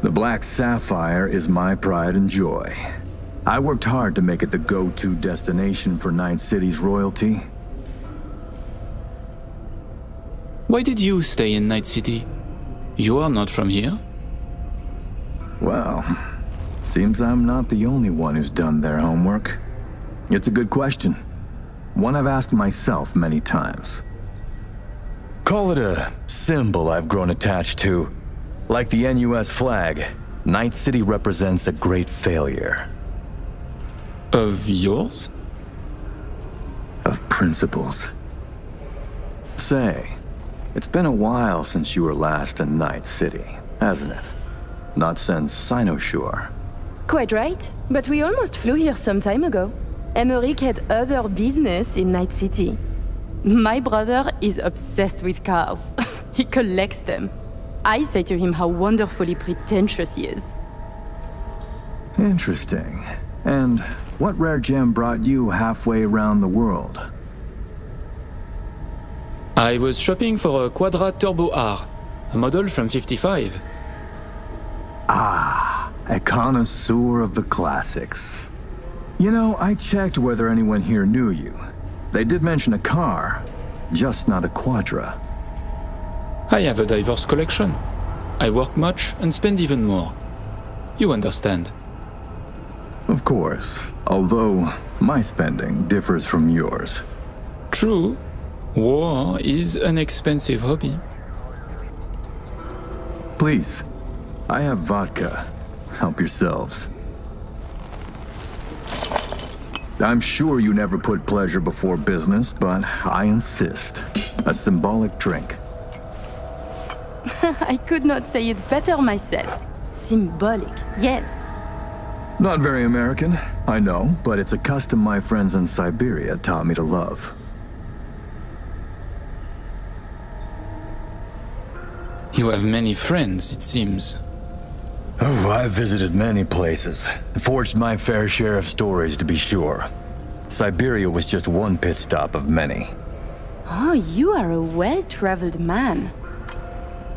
The Black Sapphire is my pride and joy. I worked hard to make it the go-to destination for Night City's royalty. Why did you stay in Night City? You are not from here? Well, seems I'm not the only one who's done their homework. It's a good question. One I've asked myself many times. Call it a symbol I've grown attached to. Like the NUS flag, Night City represents a great failure. Of yours? Of principles. Say, it's been a while since you were last in Night City, hasn't it? Not since Sinosure. Quite right, but we almost flew here some time ago. Emmerich had other business in Night City. My brother is obsessed with cars. He collects them. I say to him how wonderfully pretentious he is. Interesting. And what rare gem brought you halfway around the world? I was shopping for a Quadra Turbo R, a model from 55. Ah, a connoisseur of the classics. You know, I checked whether anyone here knew you. They did mention a car, just not a Quadra. I have a diverse collection. I work much and spend even more. You understand. Of course, although my spending differs from yours. True, war is an expensive hobby. Please, I have vodka. Help yourselves. I'm sure you never put pleasure before business, but I insist. A symbolic drink. I could not say it better myself. Symbolic, yes. Not very American, I know, but it's a custom my friends in Siberia taught me to love. You have many friends, it seems. Oh, I've visited many places. Forged my fair share of stories, to be sure. Siberia was just one pit stop of many. Oh, you are a well-traveled man.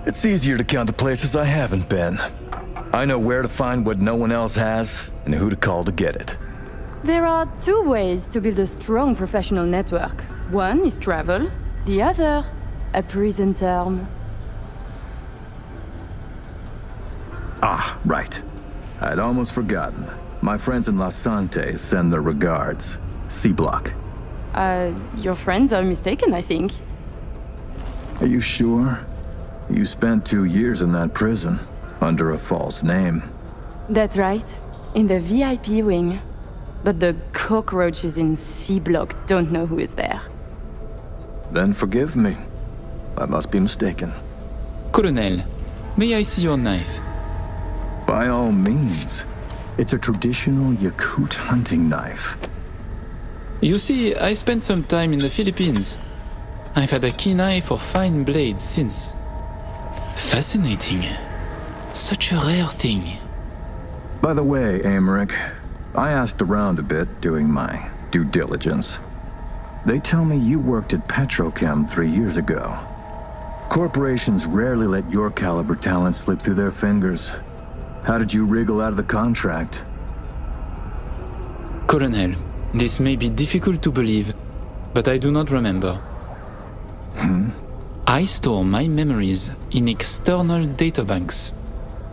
It's easier to count the places I haven't been. I know where to find what no one else has, and who to call to get it. There are two ways to build a strong professional network. One is travel, the other, a prison term. Ah, right. I'd almost forgotten. My friends in Los Santos send their regards. C-Block. Your friends are mistaken, I think. Are you sure? You spent 2 years in that prison, under a false name. That's right, in the VIP wing. But the cockroaches in C-Block don't know who is there. Then forgive me. I must be mistaken. Colonel, may I see your knife? By all means. It's a traditional Yakut hunting knife. You see, I spent some time in the Philippines. I've had a keen eye for fine blades since. Fascinating. Such a rare thing. By the way, Amaric, I asked around a bit doing my due diligence. They tell me you worked at Petrochem 3 years ago. Corporations rarely let your caliber talent slip through their fingers. How did you wriggle out of the contract? Colonel, this may be difficult to believe, but I do not remember. I store my memories in external databanks.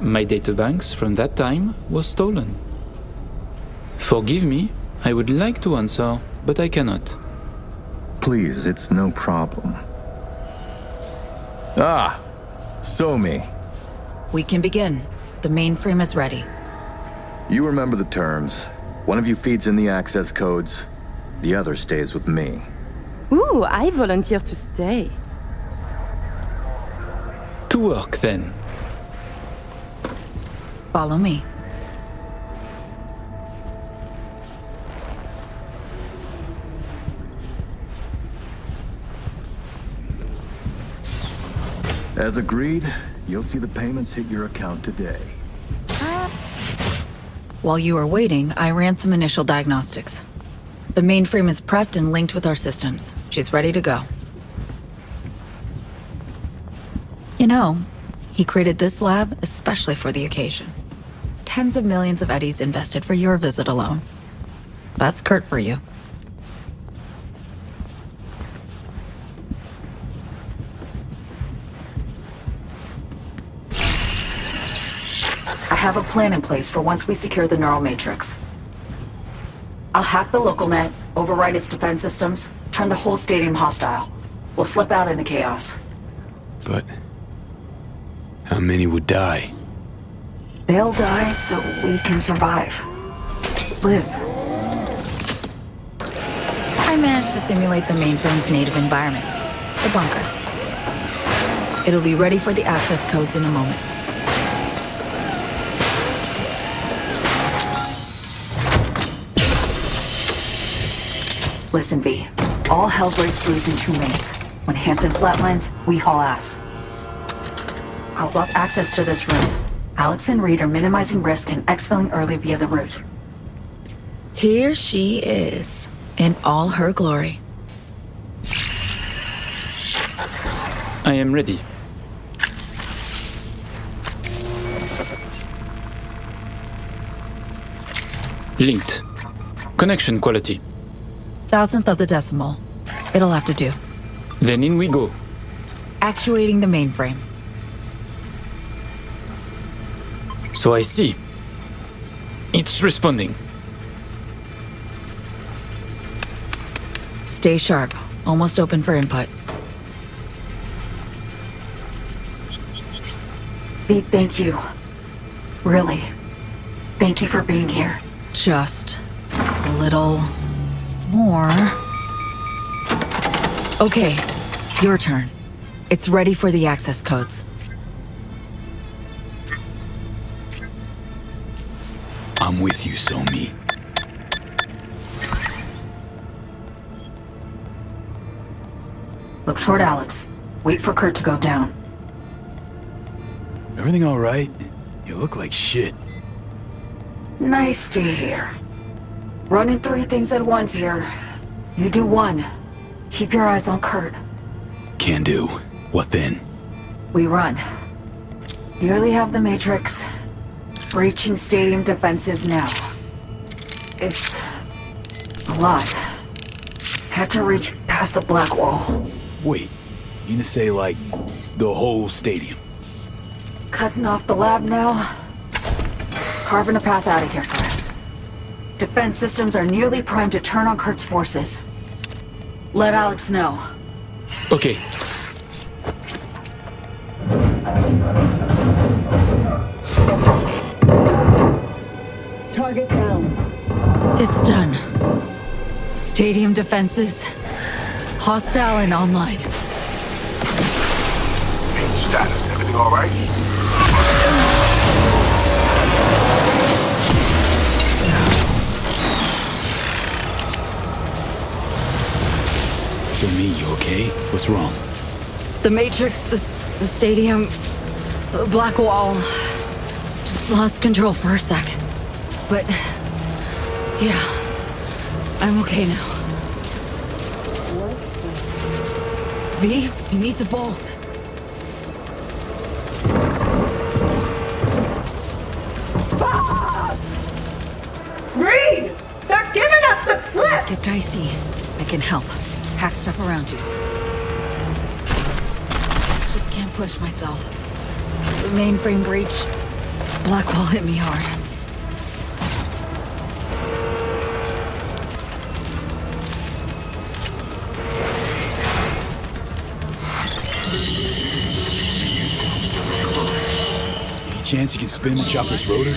My databanks from that time was stolen. Forgive me, I would like to answer, but I cannot. Please, it's no problem. Ah, Somi. We can begin. The mainframe is ready. You remember the terms. One of you feeds in the access codes, the other stays with me. Ooh, I volunteer to stay. To work, then. Follow me. As agreed, you'll see the payments hit your account today. While you were waiting, I ran some initial diagnostics. The mainframe is prepped and linked with our systems. She's ready to go. You know, he created this lab especially for the occasion. Tens of millions of eddies invested for your visit alone. That's Kurt for you. I have a plan in place for once we secure the neural matrix. I'll hack the local net, override its defense systems, turn the whole stadium hostile. We'll slip out in the chaos. But how many would die? They'll die so we can survive. Live. I managed to simulate the mainframe's native environment, the bunker. It'll be ready for the access codes in a moment. Listen, V. All hell breaks loose in 2 minutes. When Hansen flatlines, we haul ass. I'll block access to this room. Alex and Reed are minimizing risk and exfilling early via the route. Here she is, in all her glory. I am ready. Linked. Connection quality. Thousandth of the decimal. It'll have to do. Then in we go. Actuating the mainframe. So I see. It's responding. Stay sharp. Almost open for input. Pete, thank you. Really. Thank you for being here. Just a little more. Okay, your turn. It's ready for the access codes. I'm with you, Somi. Look toward Alex. Wait for Kurt to go down. Everything all right? You look like shit. Nice to hear. Running 3 things at once here. You do one. Keep your eyes on Kurt. Can do. What then? We run. Nearly have the Matrix. Breaching stadium defenses now. It's a lot. Had to reach past the black wall. Wait, you mean to say, like, the whole stadium? Cutting off the lab now. Carving a path out of here for us. Defense systems are nearly primed to turn on Kurt's forces. Let Alex know. Okay. Target down. It's done. Stadium defenses. Hostile and online. Status, everything all right? Somi, you okay? What's wrong? The Matrix, the stadium, the black wall. Just lost control for a sec. But, yeah, I'm okay now. V, you need to bolt. Reed! They're giving us the slip! Let's get dicey. I can help. Hack stuff around you. Just can't push myself. The mainframe breach. Blackwall hit me hard. Any chance you can spin the chopper's rotor?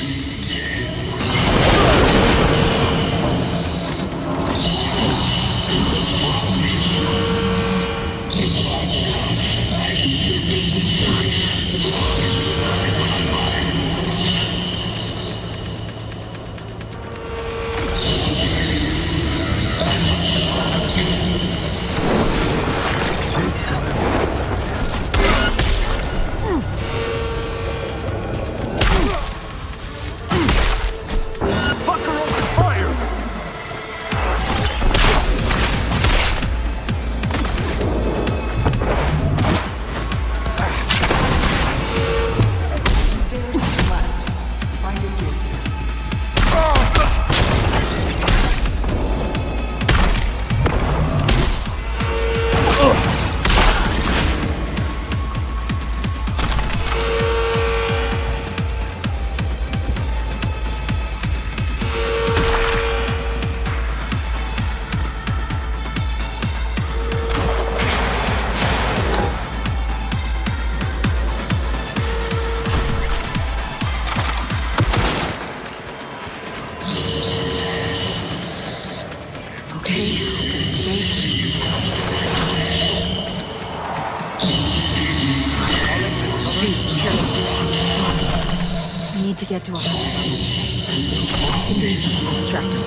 Need to get to a home. I can do something distracting.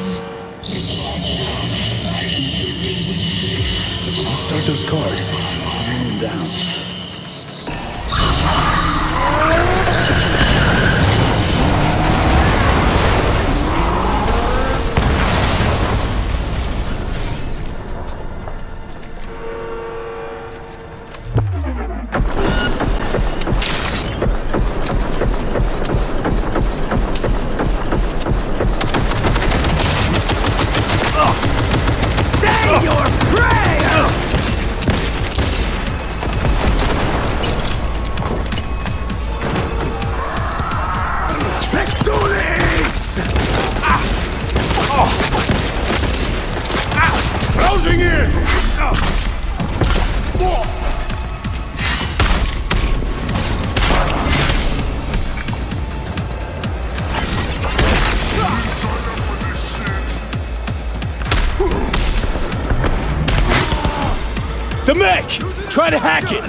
Let's start those cars. Bring them down. Closing in! The mech! Try to hack it!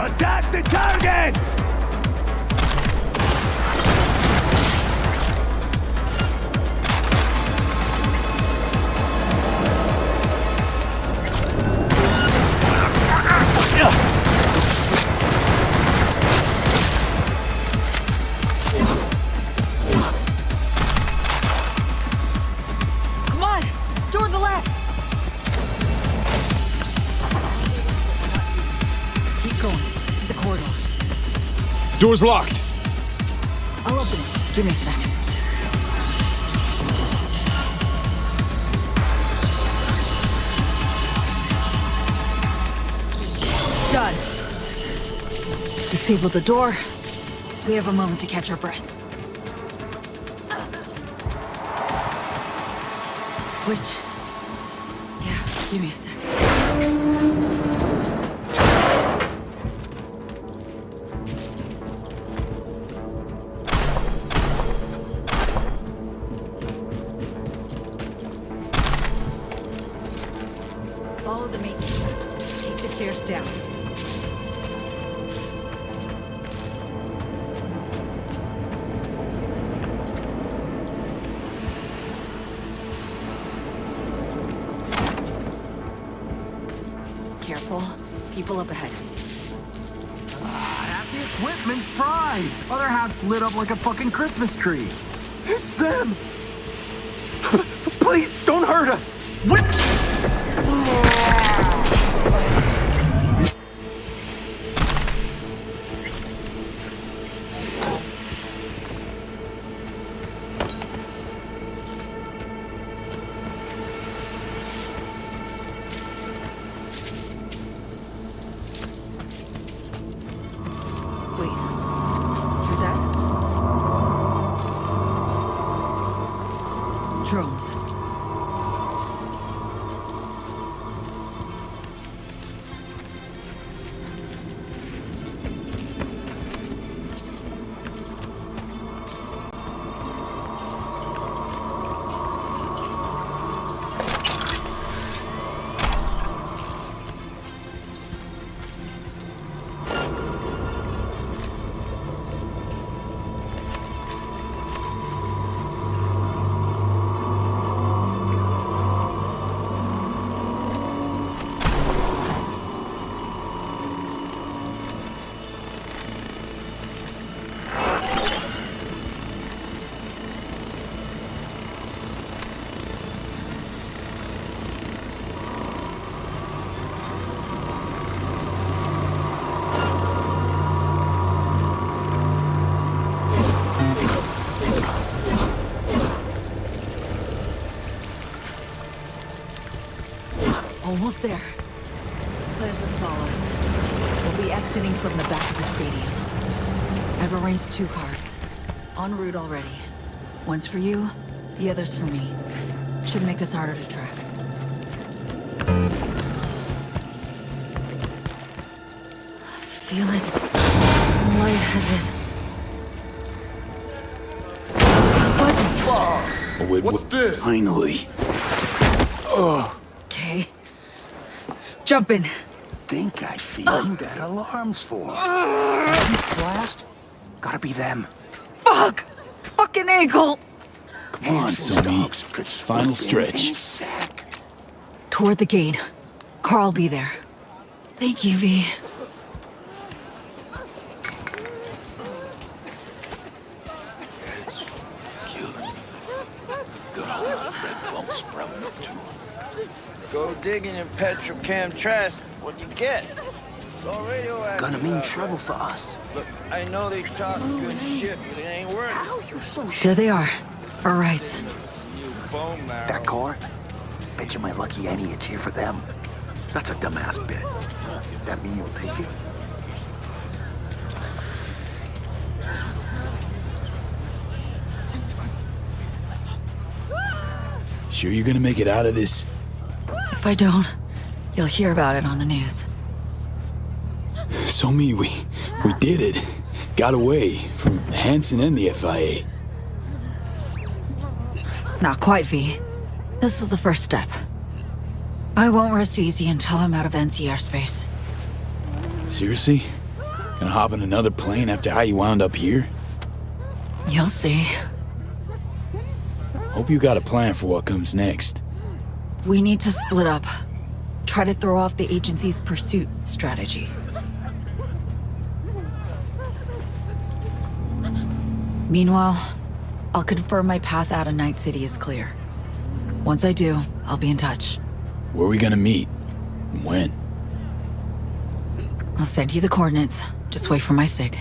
Attack the targets! Come on! Toward the left! Keep going. To the corridor. Door's locked. I'll open it. Give me a second. Done. Disable the door. We have a moment to catch our breath. Which? Yeah, give me a second. Follow the main key. Take the stairs down. Careful. People up ahead. Half the equipment's fried. Other half's lit up like a fucking Christmas tree. It's them! Please, don't hurt us! What? Wait. Hear that? Drones. Almost there. Plans as follows. We'll be exiting from the back of the stadium. I've arranged 2 cars. En route already. One's for you, the other's for me. Should make us harder to track. Feel it. I'm lightheaded. What's this? Finally. Okay. Jump in. Think I see who that alarm's for. Blast? Gotta be them. Fuck! Fucking ankle! Come on, Somi. Final stretch. Toward the gate. Carl'll be there. Thank you, V. Go digging in petrochem trash. What you get? It's all radioactive. Gonna mean trouble for us. Look, I know they talk good shit, but it ain't worth it. How you so There they are. All right. That car? Bet you my lucky Annie it's here for them. That's a dumbass bit. That mean you'll take it? Sure you're gonna make it out of this? If I don't, you'll hear about it on the news. Somi, we did it. Got away from Hansen and the FIA. Not quite, V. This was the first step. I won't rest easy until I'm out of NC airspace. Seriously? Gonna hop in another plane after how you wound up here? You'll see. Hope you got a plan for what comes next. We need to split up. Try to throw off the agency's pursuit strategy. Meanwhile, I'll confirm my path out of Night City is clear. Once I do, I'll be in touch. Where are we gonna meet? And when? I'll send you the coordinates. Just wait for my sig.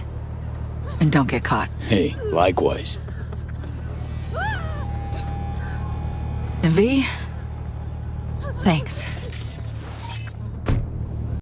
And don't get caught. Hey, likewise. And V, thanks.